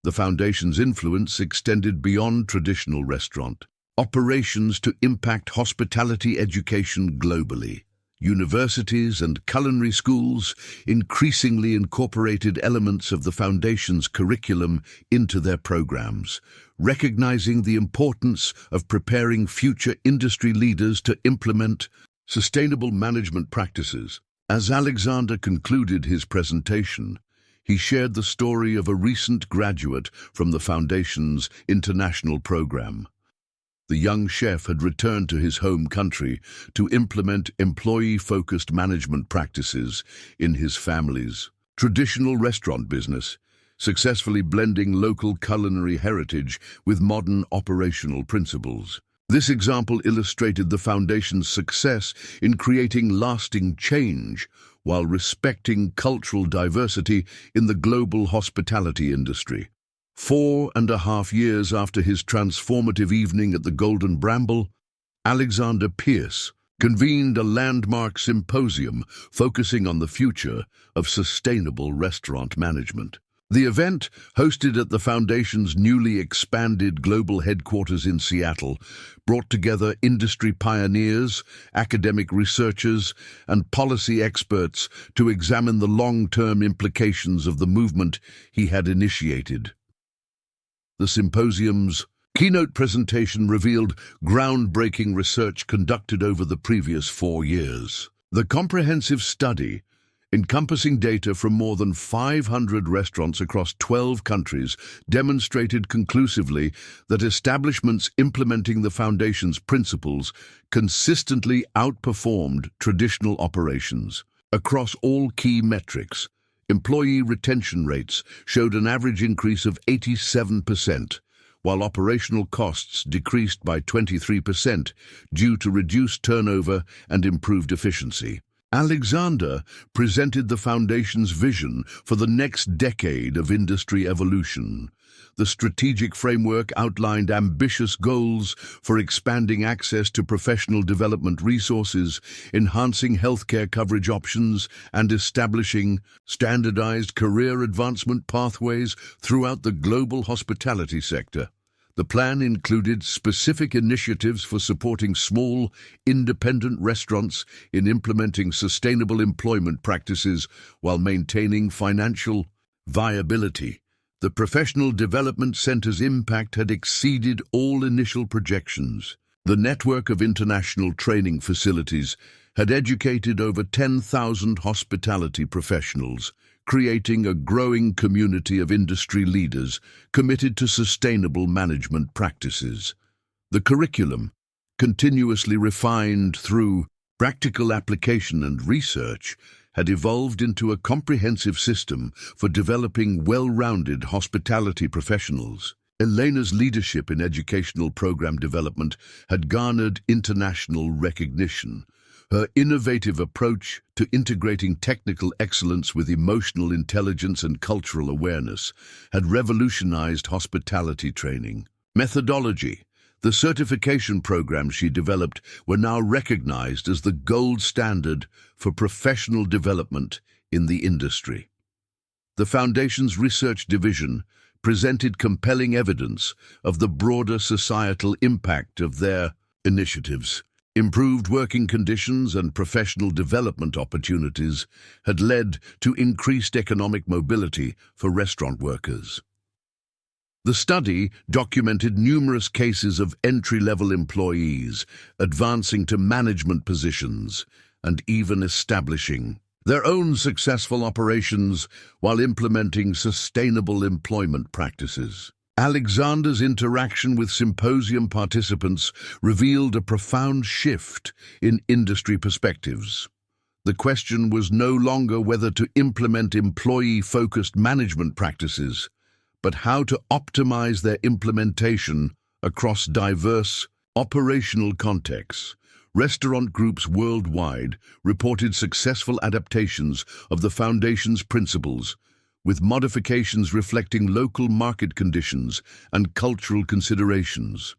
The Foundation's influence extended beyond traditional restaurant operations to impact hospitality education globally. Universities and culinary schools increasingly incorporated elements of the Foundation's curriculum into their programs, recognizing the importance of preparing future industry leaders to implement sustainable management practices. As Alexander concluded his presentation, he shared the story of a recent graduate from the Foundation's international program. The young chef had returned to his home country to implement employee-focused management practices in his family's traditional restaurant business, successfully blending local culinary heritage with modern operational principles. This example illustrated the Foundation's success in creating lasting change while respecting cultural diversity in the global hospitality industry. 4.5 years after his transformative evening at the Golden Bramble, Alexander Pierce convened a landmark symposium focusing on the future of sustainable restaurant management. The event, hosted at the Foundation's newly expanded global headquarters in Seattle, brought together industry pioneers, academic researchers, and policy experts to examine the long-term implications of the movement he had initiated. The symposium's keynote presentation revealed groundbreaking research conducted over the previous 4 years. The comprehensive study, encompassing data from more than 500 restaurants across 12 countries, demonstrated conclusively that establishments implementing the Foundation's principles consistently outperformed traditional operations. Across all key metrics, employee retention rates showed an average increase of 87%, while operational costs decreased by 23% due to reduced turnover and improved efficiency. Alexander presented the Foundation's vision for the next decade of industry evolution. The strategic framework outlined ambitious goals for expanding access to professional development resources, enhancing healthcare coverage options, and establishing standardized career advancement pathways throughout the global hospitality sector. The plan included specific initiatives for supporting small, independent restaurants in implementing sustainable employment practices while maintaining financial viability. The Professional Development Center's impact had exceeded all initial projections. The network of international training facilities had educated over 10,000 hospitality professionals, creating a growing community of industry leaders committed to sustainable management practices. The curriculum, continuously refined through practical application and research, had evolved into a comprehensive system for developing well-rounded hospitality professionals. Elena's leadership in educational program development had garnered international recognition. Her innovative approach to integrating technical excellence with emotional intelligence and cultural awareness had revolutionized hospitality training. Methodology. The certification programs she developed were now recognized as the gold standard for professional development in the industry. The Foundation's research division presented compelling evidence of the broader societal impact of their initiatives. Improved working conditions and professional development opportunities had led to increased economic mobility for restaurant workers. The study documented numerous cases of entry-level employees advancing to management positions and even establishing their own successful operations while implementing sustainable employment practices. Alexander's interaction with symposium participants revealed a profound shift in industry perspectives. The question was no longer whether to implement employee-focused management practices, but how to optimize their implementation across diverse operational contexts. Restaurant groups worldwide reported successful adaptations of the Foundation's principles, with modifications reflecting local market conditions and cultural considerations.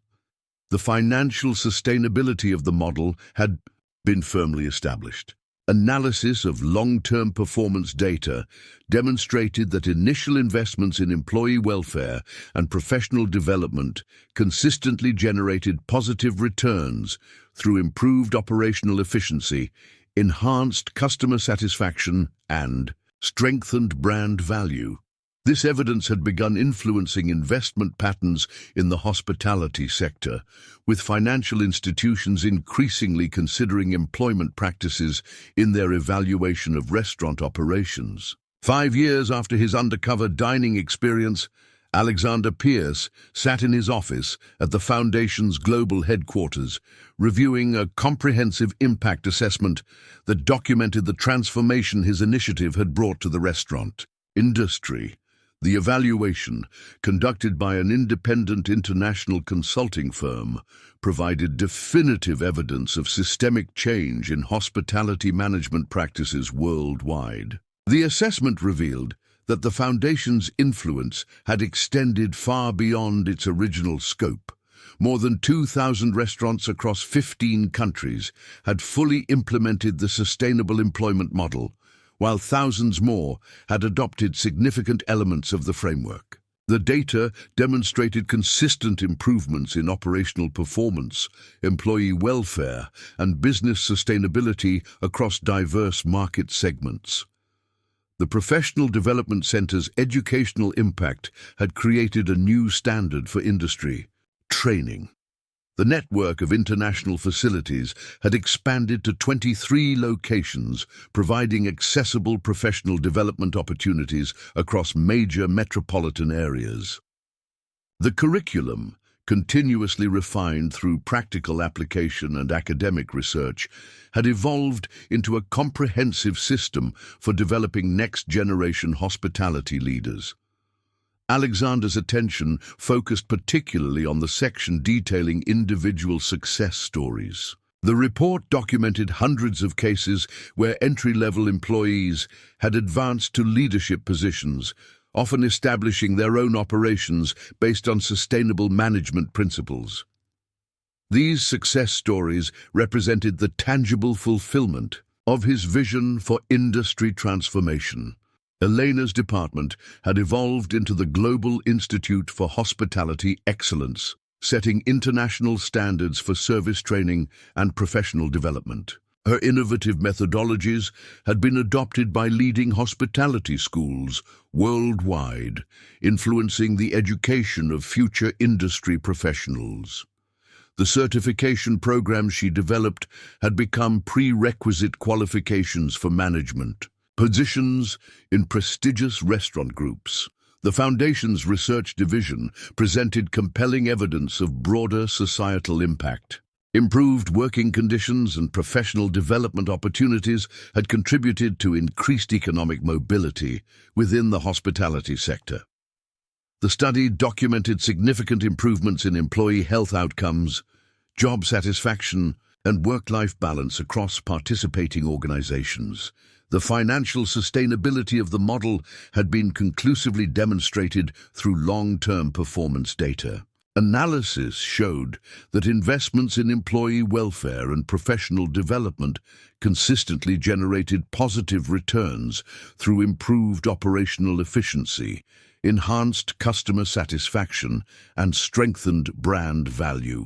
The financial sustainability of the model had been firmly established. Analysis of long-term performance data demonstrated that initial investments in employee welfare and professional development consistently generated positive returns through improved operational efficiency, enhanced customer satisfaction, and strengthened brand value. This evidence had begun influencing investment patterns in the hospitality sector, with financial institutions increasingly considering employment practices in their evaluation of restaurant operations. 5 years after his undercover dining experience, Alexander Pierce sat in his office at the Foundation's global headquarters, reviewing a comprehensive impact assessment that documented the transformation his initiative had brought to the restaurant industry. The evaluation, conducted by an independent international consulting firm, provided definitive evidence of systemic change in hospitality management practices worldwide. The assessment revealed that the Foundation's influence had extended far beyond its original scope. More than 2,000 restaurants across 15 countries had fully implemented the sustainable employment model, while thousands more had adopted significant elements of the framework. The data demonstrated consistent improvements in operational performance, employee welfare, and business sustainability across diverse market segments. The Professional Development Center's educational impact had created a new standard for industry: training. The network of international facilities had expanded to 23 locations, providing accessible professional development opportunities across major metropolitan areas. The curriculum, continuously refined through practical application and academic research, had evolved into a comprehensive system for developing next-generation hospitality leaders. Alexander's attention focused particularly on the section detailing individual success stories. The report documented hundreds of cases where entry-level employees had advanced to leadership positions, often establishing their own operations based on sustainable management principles. These success stories represented the tangible fulfillment of his vision for industry transformation. Elena's department had evolved into the Global Institute for Hospitality Excellence, setting international standards for service training and professional development. Her innovative methodologies had been adopted by leading hospitality schools worldwide, influencing the education of future industry professionals. The certification programs she developed had become prerequisite qualifications for management positions in prestigious restaurant groups. The Foundation's research division presented compelling evidence of broader societal impact. Improved working conditions and professional development opportunities had contributed to increased economic mobility within the hospitality sector. The study documented significant improvements in employee health outcomes, job satisfaction, and work-life balance across participating organizations. The financial sustainability of the model had been conclusively demonstrated through long-term performance data. Analysis showed that investments in employee welfare and professional development consistently generated positive returns through improved operational efficiency, enhanced customer satisfaction, and strengthened brand value.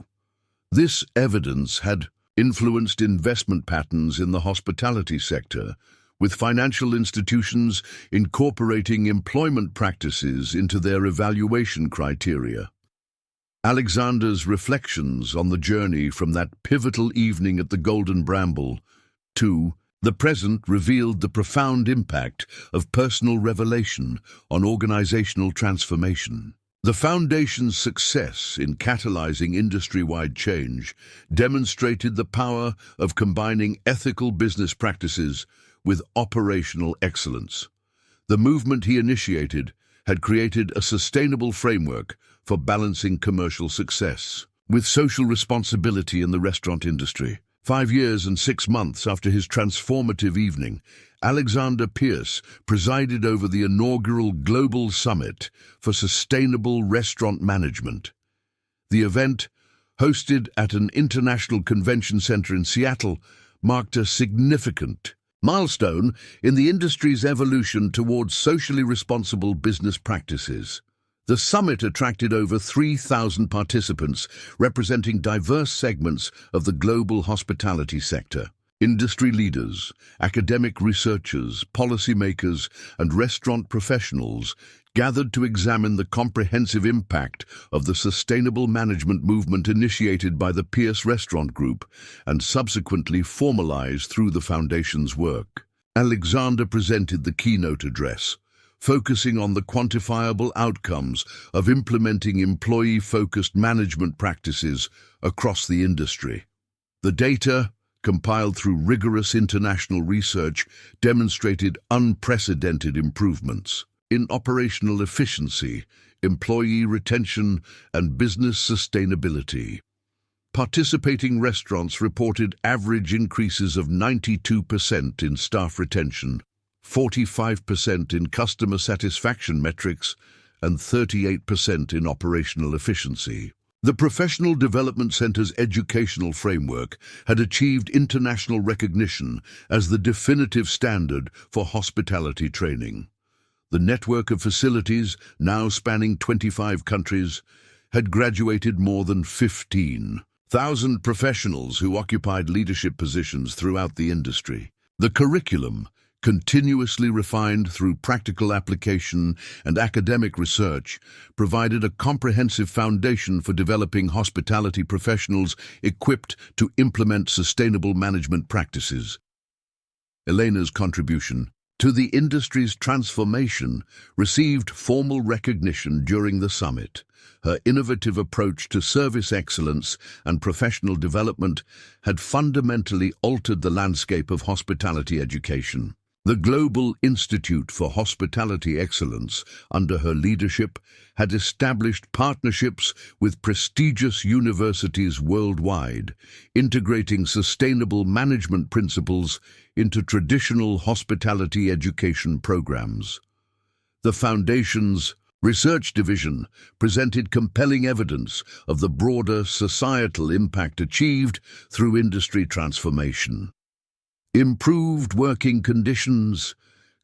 This evidence had influenced investment patterns in the hospitality sector, with financial institutions incorporating employment practices into their evaluation criteria. Alexander's reflections on the journey from that pivotal evening at the Golden Bramble to the present revealed the profound impact of personal revelation on organizational transformation. The Foundation's success in catalyzing industry-wide change demonstrated the power of combining ethical business practices with operational excellence. The movement he initiated had created a sustainable framework for balancing commercial success with social responsibility in the restaurant industry. 5 years and 6 months after his transformative evening, Alexander Pierce presided over the inaugural Global Summit for Sustainable Restaurant Management. The event, hosted at an international convention center in Seattle, marked a significant milestone in the industry's evolution towards socially responsible business practices. The summit attracted over 3,000 participants representing diverse segments of the global hospitality sector. Industry leaders, academic researchers, policymakers, and restaurant professionals gathered to examine the comprehensive impact of the sustainable management movement initiated by the Pierce Restaurant Group and subsequently formalized through the Foundation's work. Alexander presented the keynote address, focusing on the quantifiable outcomes of implementing employee-focused management practices across the industry. The data, compiled through rigorous international research, demonstrated unprecedented improvements in operational efficiency, employee retention, and business sustainability. Participating restaurants reported average increases of 92% in staff retention, 45% in customer satisfaction metrics, and 38% in operational efficiency. The Professional Development Center's educational framework had achieved international recognition as the definitive standard for hospitality training. The network of facilities, now spanning 25 countries, had graduated more than 15,000 professionals who occupied leadership positions throughout the industry. The curriculum, continuously refined through practical application and academic research, provided a comprehensive foundation for developing hospitality professionals equipped to implement sustainable management practices. Elena's contribution to the industry's transformation received formal recognition during the summit. Her innovative approach to service excellence and professional development had fundamentally altered the landscape of hospitality education. The Global Institute for Hospitality Excellence, under her leadership, had established partnerships with prestigious universities worldwide, integrating sustainable management principles into traditional hospitality education programs. The Foundation's Research Division presented compelling evidence of the broader societal impact achieved through industry transformation. Improved working conditions,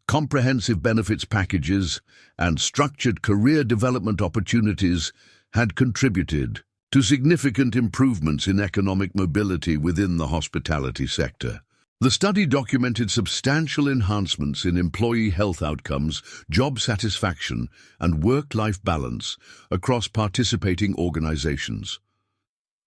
comprehensive benefits packages, and structured career development opportunities had contributed to significant improvements in economic mobility within the hospitality sector. The study documented substantial enhancements in employee health outcomes, job satisfaction, and work-life balance across participating organizations.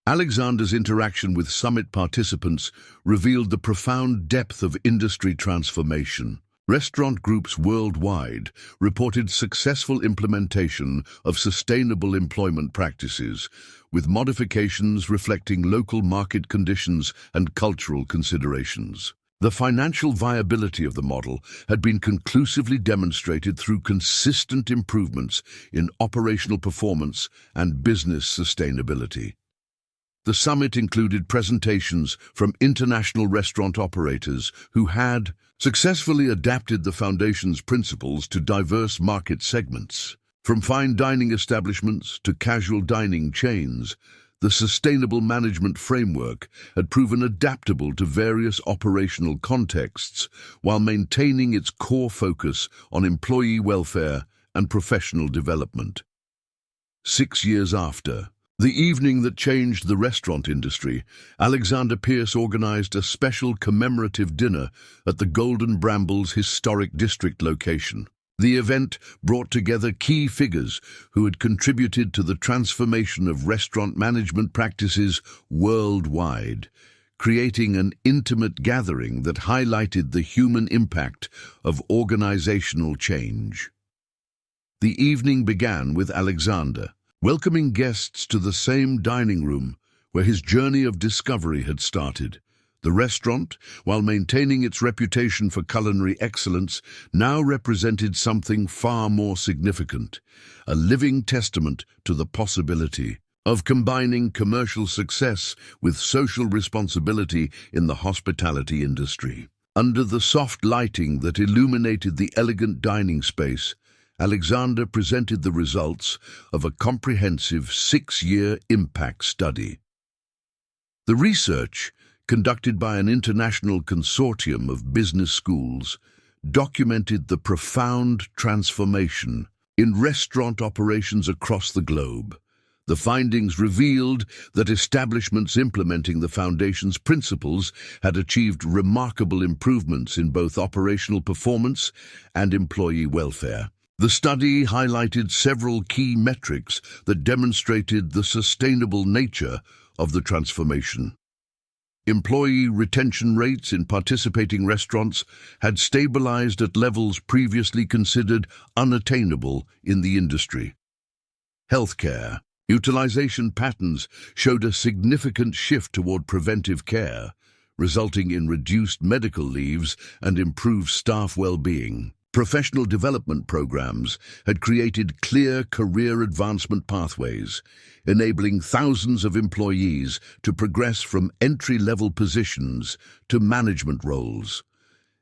Alexander's interaction with summit participants revealed the profound depth of industry transformation. Restaurant groups worldwide reported successful implementation of sustainable employment practices, with modifications reflecting local market conditions and cultural considerations. The financial viability of the model had been conclusively demonstrated through consistent improvements in operational performance and business sustainability. The summit included presentations from international restaurant operators who had successfully adapted the Foundation's principles to diverse market segments. From fine dining establishments to casual dining chains, the sustainable management framework had proven adaptable to various operational contexts while maintaining its core focus on employee welfare and professional development. 6 years after the evening that changed the restaurant industry, Alexander Pierce organized a special commemorative dinner at the Golden Brambles Historic District location. The event brought together key figures who had contributed to the transformation of restaurant management practices worldwide, creating an intimate gathering that highlighted the human impact of organizational change. The evening began with Alexander welcoming guests to the same dining room where his journey of discovery had started. The restaurant, while maintaining its reputation for culinary excellence, now represented something far more significant, a living testament to the possibility of combining commercial success with social responsibility in the hospitality industry. Under the soft lighting that illuminated the elegant dining space, Alexander presented the results of a comprehensive 6-year impact study. The research, conducted by an international consortium of business schools, documented the profound transformation in restaurant operations across the globe. The findings revealed that establishments implementing the Foundation's principles had achieved remarkable improvements in both operational performance and employee welfare. The study highlighted several key metrics that demonstrated the sustainable nature of the transformation. Employee retention rates in participating restaurants had stabilized at levels previously considered unattainable in the industry. Healthcare utilization patterns showed a significant shift toward preventive care, resulting in reduced medical leaves and improved staff well-being. Professional development programs had created clear career advancement pathways, enabling thousands of employees to progress from entry-level positions to management roles.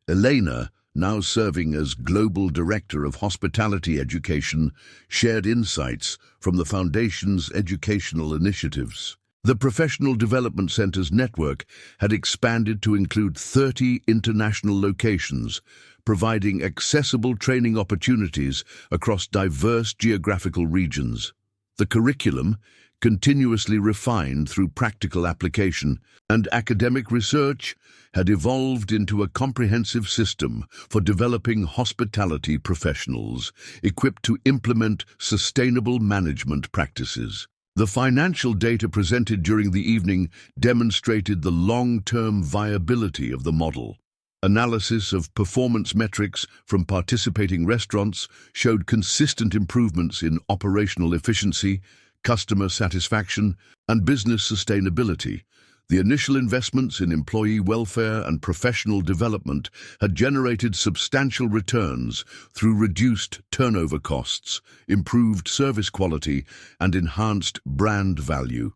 Elena, now serving as Global Director of Hospitality Education, shared insights from the Foundation's educational initiatives. The Professional Development Center's network had expanded to include 30 international locations, providing accessible training opportunities across diverse geographical regions. The curriculum, continuously refined through practical application and academic research, had evolved into a comprehensive system for developing hospitality professionals, equipped to implement sustainable management practices. The financial data presented during the evening demonstrated the long-term viability of the model. Analysis of performance metrics from participating restaurants showed consistent improvements in operational efficiency, customer satisfaction, and business sustainability. The initial investments in employee welfare and professional development had generated substantial returns through reduced turnover costs, improved service quality, and enhanced brand value.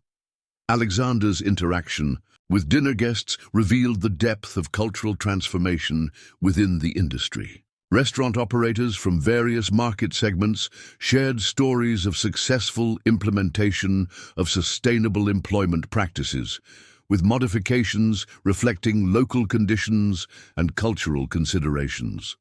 Alexander's interaction with dinner guests revealed the depth of cultural transformation within the industry. Restaurant operators from various market segments shared stories of successful implementation of sustainable employment practices, with modifications reflecting local conditions and cultural considerations.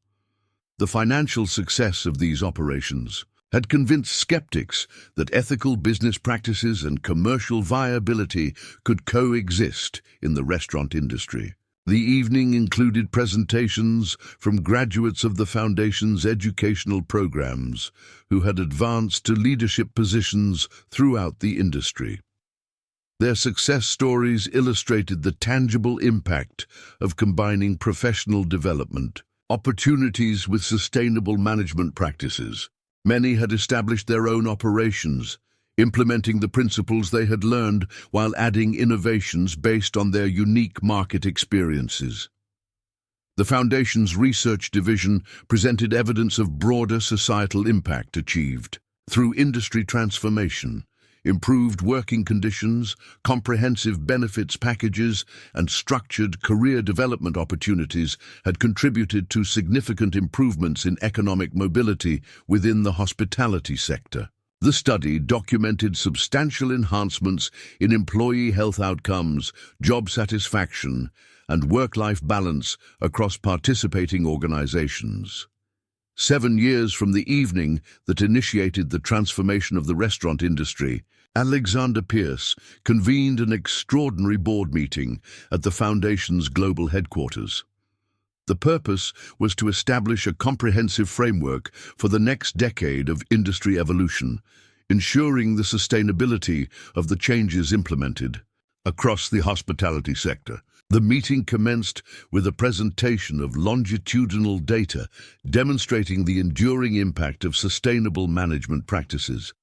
The financial success of these operations had convinced skeptics that ethical business practices and commercial viability could coexist in the restaurant industry. The evening included presentations from graduates of the Foundation's educational programs who had advanced to leadership positions throughout the industry. Their success stories illustrated the tangible impact of combining professional development opportunities with sustainable management practices. Many had established their own operations, implementing the principles they had learned while adding innovations based on their unique market experiences. The Foundation's research division presented evidence of broader societal impact achieved through industry transformation. Improved working conditions, comprehensive benefits packages, and structured career development opportunities had contributed to significant improvements in economic mobility within the hospitality sector. The study documented substantial enhancements in employee health outcomes, job satisfaction, and work-life balance across participating organizations. 7 years from the evening that initiated the transformation of the restaurant industry, Alexander Pierce convened an extraordinary board meeting at the Foundation's global headquarters. The purpose was to establish a comprehensive framework for the next decade of industry evolution, ensuring the sustainability of the changes implemented across the hospitality sector. The meeting commenced with a presentation of longitudinal data demonstrating the enduring impact of sustainable management practices.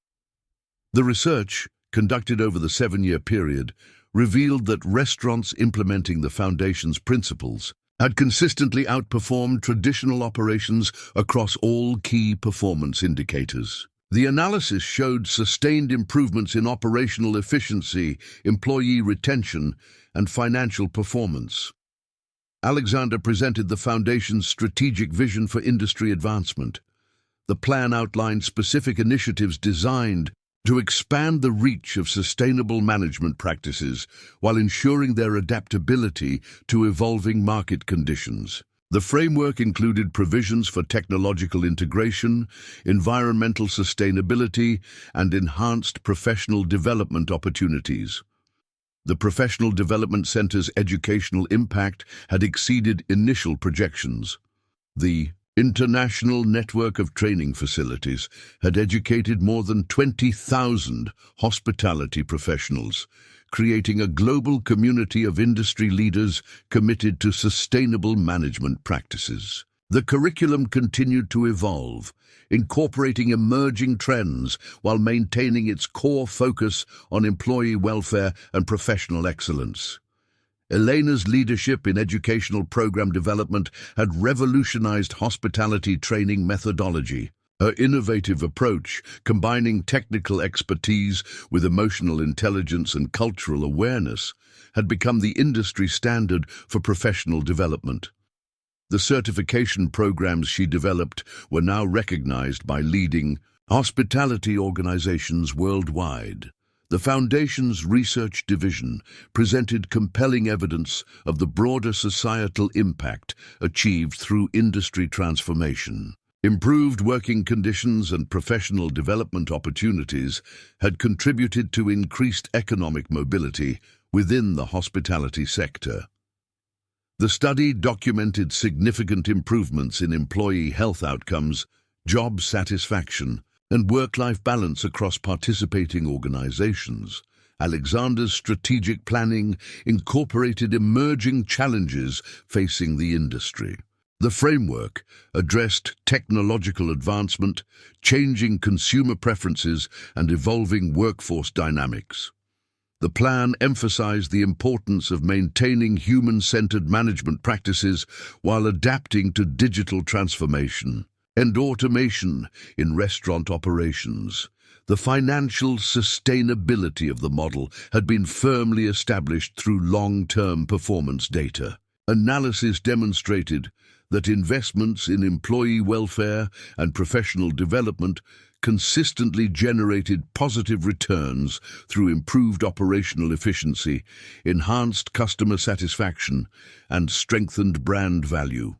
The research, conducted over the 7-year period, revealed that restaurants implementing the Foundation's principles had consistently outperformed traditional operations across all key performance indicators. The analysis showed sustained improvements in operational efficiency, employee retention, and financial performance. Alexander presented the Foundation's strategic vision for industry advancement. The plan outlined specific initiatives designed to expand the reach of sustainable management practices while ensuring their adaptability to evolving market conditions. The framework included provisions for technological integration, environmental sustainability, and enhanced professional development opportunities. The Professional Development Center's educational impact had exceeded initial projections. The international network of training facilities had educated more than 20,000 hospitality professionals, creating a global community of industry leaders committed to sustainable management practices. The curriculum continued to evolve, incorporating emerging trends while maintaining its core focus on employee welfare and professional excellence. Elena's leadership in educational program development had revolutionized hospitality training methodology. Her innovative approach, combining technical expertise with emotional intelligence and cultural awareness, had become the industry standard for professional development. The certification programs she developed were now recognized by leading hospitality organizations worldwide. The Foundation's research division presented compelling evidence of the broader societal impact achieved through industry transformation. Improved working conditions and professional development opportunities had contributed to increased economic mobility within the hospitality sector. The study documented significant improvements in employee health outcomes, job satisfaction, and work-life balance across participating organizations. Alexander's strategic planning incorporated emerging challenges facing the industry. The framework addressed technological advancement, changing consumer preferences, and evolving workforce dynamics. The plan emphasized the importance of maintaining human-centered management practices while adapting to digital transformation and automation in restaurant operations. The financial sustainability of the model had been firmly established through long-term performance data. Analysis demonstrated that investments in employee welfare and professional development consistently generated positive returns through improved operational efficiency, enhanced customer satisfaction, and strengthened brand value.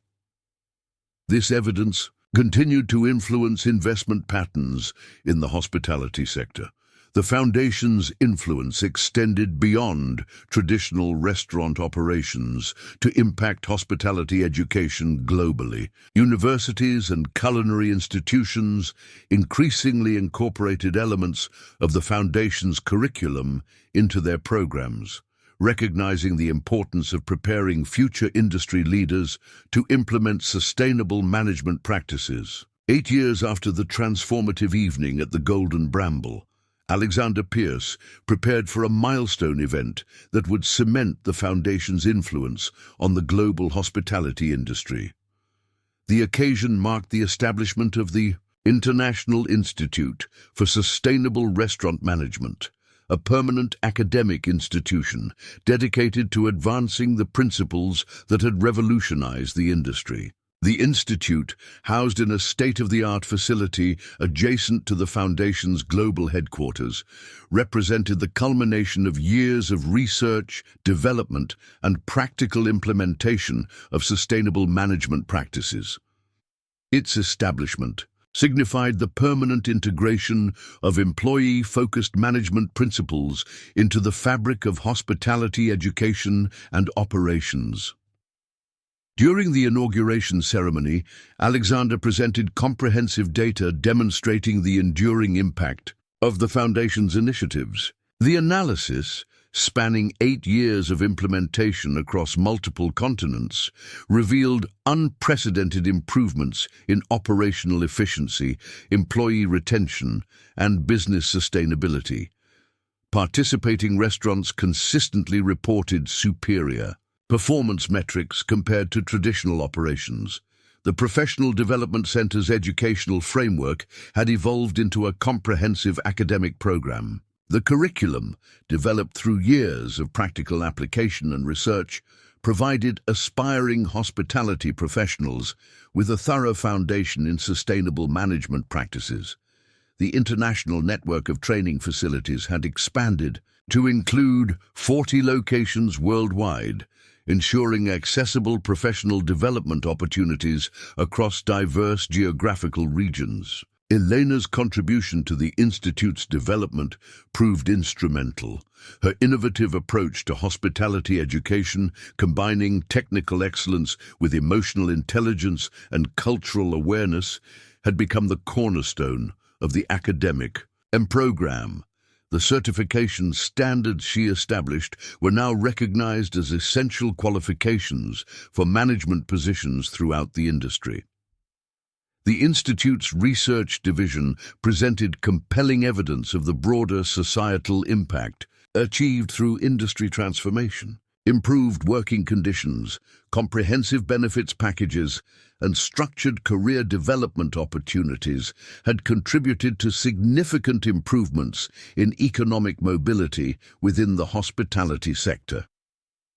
This evidence continued to influence investment patterns in the hospitality sector. The Foundation's influence extended beyond traditional restaurant operations to impact hospitality education globally. Universities and culinary institutions increasingly incorporated elements of the Foundation's curriculum into their programs, recognizing the importance of preparing future industry leaders to implement sustainable management practices. 8 years after the transformative evening at the Golden Bramble, Alexander Pierce prepared for a milestone event that would cement the Foundation's influence on the global hospitality industry. The occasion marked the establishment of the International Institute for Sustainable Restaurant Management, a permanent academic institution dedicated to advancing the principles that had revolutionized the industry. The institute, housed in a state-of-the-art facility adjacent to the Foundation's global headquarters, represented the culmination of years of research, development, and practical implementation of sustainable management practices. Its establishment signified the permanent integration of employee-focused management principles into the fabric of hospitality education and operations. During the inauguration ceremony, Alexander presented comprehensive data demonstrating the enduring impact of the Foundation's initiatives. The analysis, spanning 8 years of implementation across multiple continents, revealed unprecedented improvements in operational efficiency, employee retention, and business sustainability. Participating restaurants consistently reported superior performance metrics compared to traditional operations. The Professional Development Center's educational framework had evolved into a comprehensive academic program. The curriculum, developed through years of practical application and research, provided aspiring hospitality professionals with a thorough foundation in sustainable management practices. The international network of training facilities had expanded to include 40 locations worldwide, ensuring accessible professional development opportunities across diverse geographical regions. Elena's contribution to the Institute's development proved instrumental. Her innovative approach to hospitality education, combining technical excellence with emotional intelligence and cultural awareness, had become the cornerstone of the academic program. The certification standards she established were now recognized as essential qualifications for management positions throughout the industry. The Institute's research division presented compelling evidence of the broader societal impact achieved through industry transformation. Improved working conditions, comprehensive benefits packages, and structured career development opportunities had contributed to significant improvements in economic mobility within the hospitality sector.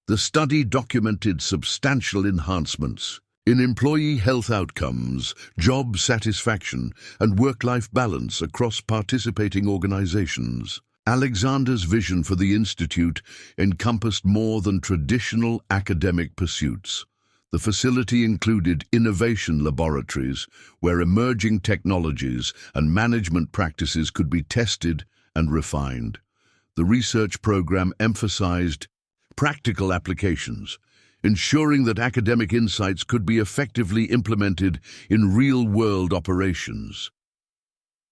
The study documented substantial enhancements in employee health outcomes, job satisfaction, and work-life balance across participating organizations. Alexander's vision for the Institute encompassed more than traditional academic pursuits. The facility included innovation laboratories where emerging technologies and management practices could be tested and refined. The research program emphasized practical applications, ensuring that academic insights could be effectively implemented in real-world operations.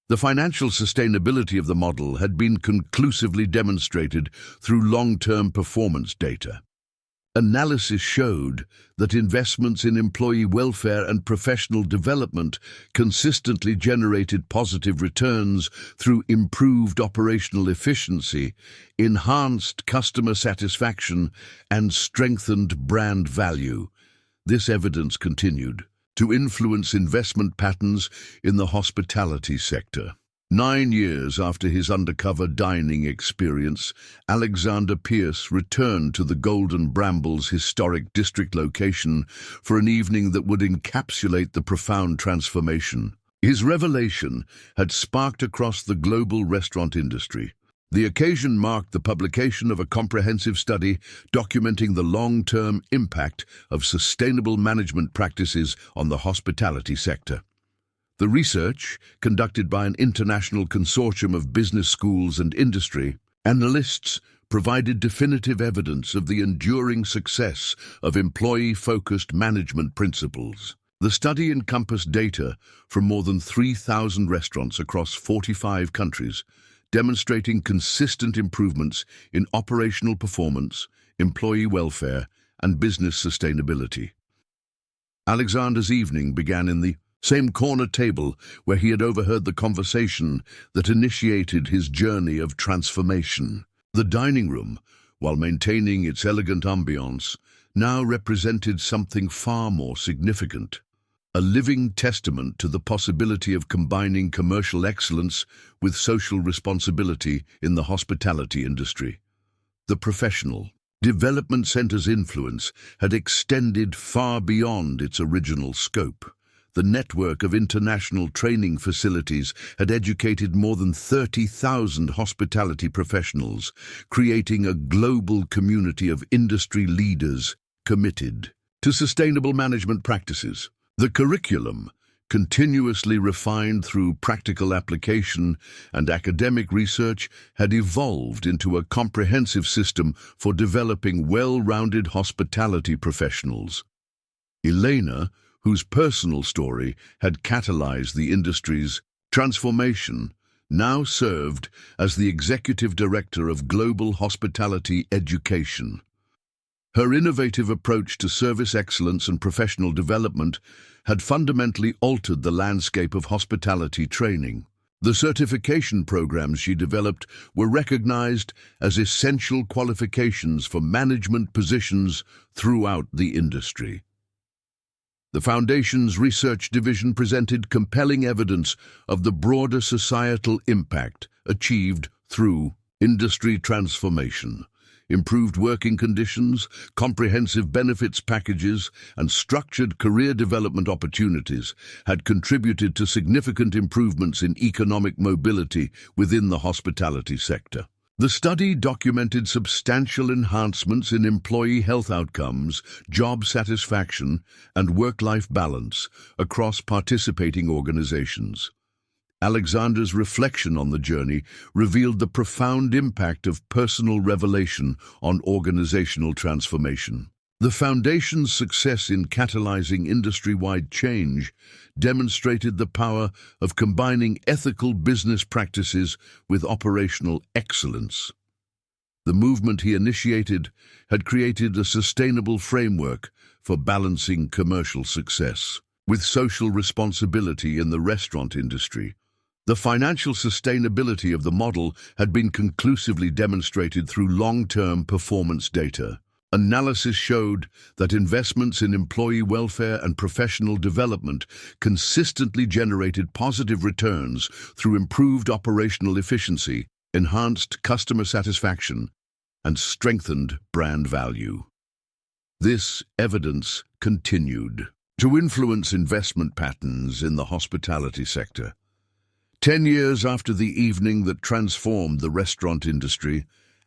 The financial sustainability of the model had been conclusively demonstrated through long-term performance data. Analysis showed that investments in employee welfare and professional development consistently generated positive returns through improved operational efficiency, enhanced customer satisfaction, and strengthened brand value. This evidence continued to influence investment patterns in the hospitality sector. 9 years after his undercover dining experience, Alexander Pierce returned to the Golden Brambles historic district location for an evening that would encapsulate the profound transformation. His revelation had sparked across the global restaurant industry. The occasion marked the publication of a comprehensive study documenting the long-term impact of sustainable management practices on the hospitality sector. The research, conducted by an international consortium of business schools and industry analysts, provided definitive evidence of the enduring success of employee-focused management principles. The study encompassed data from more than 3,000 restaurants across 45 countries, demonstrating consistent improvements in operational performance, employee welfare, and business sustainability. Alexander's evening began in the same corner table where he had overheard the conversation that initiated his journey of transformation. The dining room, while maintaining its elegant ambiance, now represented something far more significant. A living testament to the possibility of combining commercial excellence with social responsibility in the hospitality industry. The Professional Development Center's influence had extended far beyond its original scope. The network of international training facilities had educated more than 30,000 hospitality professionals, creating a global community of industry leaders committed to sustainable management practices. The curriculum, continuously refined through practical application and academic research, had evolved into a comprehensive system for developing well-rounded hospitality professionals. Elena, whose personal story had catalyzed the industry's transformation, now served as the Executive Director of Global Hospitality Education. Her innovative approach to service excellence and professional development had fundamentally altered the landscape of hospitality training. The certification programs she developed were recognized as essential qualifications for management positions throughout the industry. The Foundation's research division presented compelling evidence of the broader societal impact achieved through industry transformation. Improved working conditions, comprehensive benefits packages, and structured career development opportunities had contributed to significant improvements in economic mobility within the hospitality sector. The study documented substantial enhancements in employee health outcomes, job satisfaction, and work-life balance across participating organizations. Alexander's reflection on the journey revealed the profound impact of personal revelation on organizational transformation. The Foundation's success in catalyzing industry-wide change demonstrated the power of combining ethical business practices with operational excellence. The movement he initiated had created a sustainable framework for balancing commercial success with social responsibility in the restaurant industry. The financial sustainability of the model had been conclusively demonstrated through long-term performance data. Analysis showed that investments in employee welfare and professional development consistently generated positive returns through improved operational efficiency, enhanced customer satisfaction, and strengthened brand value. This evidence continued to influence investment patterns in the hospitality sector. 10 years after the evening that transformed the restaurant industry,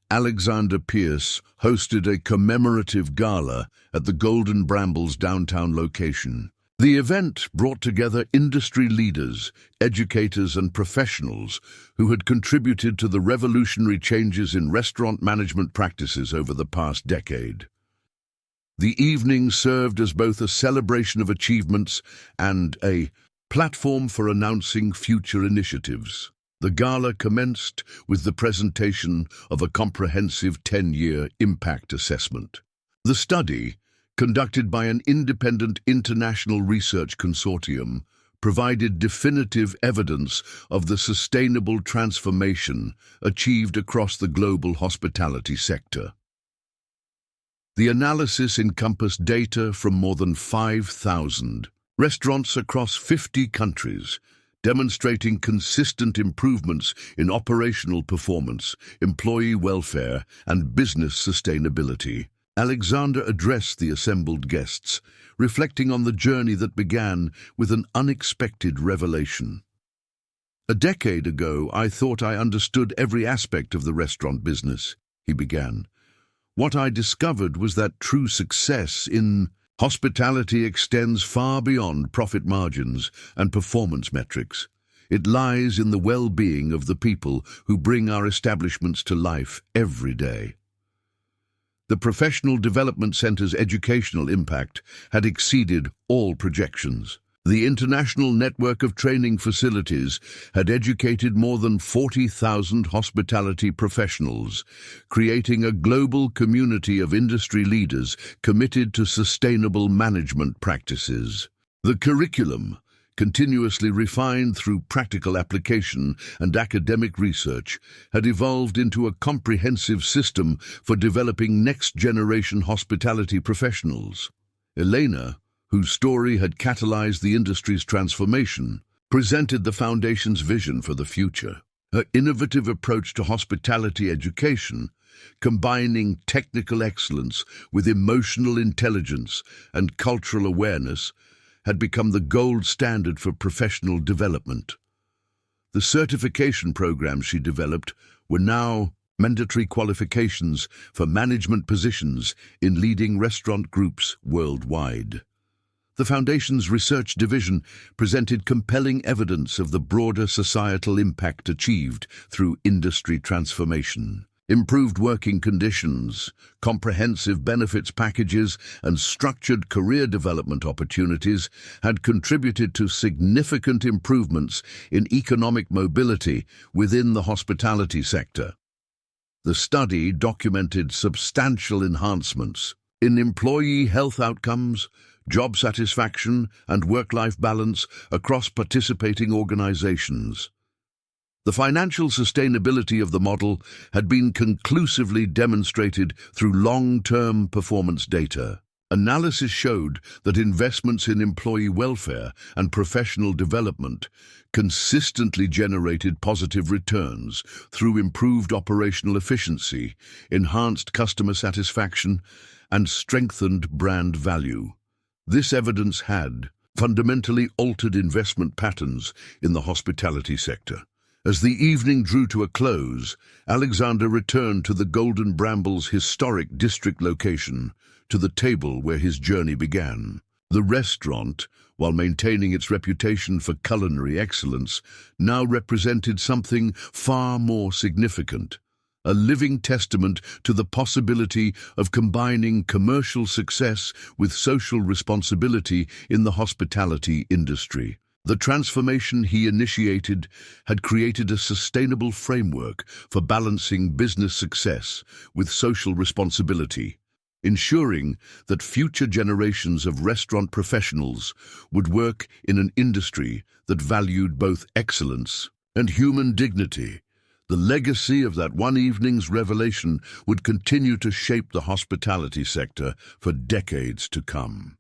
Alexander Pierce hosted a commemorative gala at the Golden Brambles downtown location. The event brought together industry leaders, educators, and professionals who had contributed to the revolutionary changes in restaurant management practices over the past decade. The evening served as both a celebration of achievements and a platform for announcing future initiatives. The gala commenced with the presentation of a comprehensive 10-year impact assessment. The study, conducted by an independent international research consortium, provided definitive evidence of the sustainable transformation achieved across the global hospitality sector. The analysis encompassed data from more than 5,000 restaurants across 50 countries, demonstrating consistent improvements in operational performance, employee welfare, and business sustainability. Alexander addressed the assembled guests, reflecting on the journey that began with an unexpected revelation. "A decade ago, I thought I understood every aspect of the restaurant business," he began. "What I discovered was that true success in hospitality extends far beyond profit margins and performance metrics. It lies in the well-being of the people who bring our establishments to life every day." The Professional Development Center's educational impact had exceeded all projections. The international network of training facilities had educated more than 40,000 hospitality professionals, creating a global community of industry leaders committed to sustainable management practices. The curriculum, continuously refined through practical application and academic research, had evolved into a comprehensive system for developing next-generation hospitality professionals. Elena, whose story had catalyzed the industry's transformation, presented the Foundation's vision for the future. Her innovative approach to hospitality education, combining technical excellence with emotional intelligence and cultural awareness, had become the gold standard for professional development. The certification programs she developed were now mandatory qualifications for management positions in leading restaurant groups worldwide. The Foundation's research division presented compelling evidence of the broader societal impact achieved through industry transformation. Improved working conditions, comprehensive benefits packages, and structured career development opportunities had contributed to significant improvements in economic mobility within the hospitality sector. The study documented substantial enhancements in employee health outcomes, job satisfaction, and work-life balance across participating organizations. The financial sustainability of the model had been conclusively demonstrated through long-term performance data. Analysis showed that investments in employee welfare and professional development consistently generated positive returns through improved operational efficiency, enhanced customer satisfaction, and strengthened brand value. This evidence had fundamentally altered investment patterns in the hospitality sector. As the evening drew to a close, Alexander returned to the Golden Brambles' historic district location, to the table where his journey began. The restaurant, while maintaining its reputation for culinary excellence, now represented something far more significant, a living testament to the possibility of combining commercial success with social responsibility in the hospitality industry. The transformation he initiated had created a sustainable framework for balancing business success with social responsibility, ensuring that future generations of restaurant professionals would work in an industry that valued both excellence and human dignity. The legacy of that one evening's revelation would continue to shape the hospitality sector for decades to come.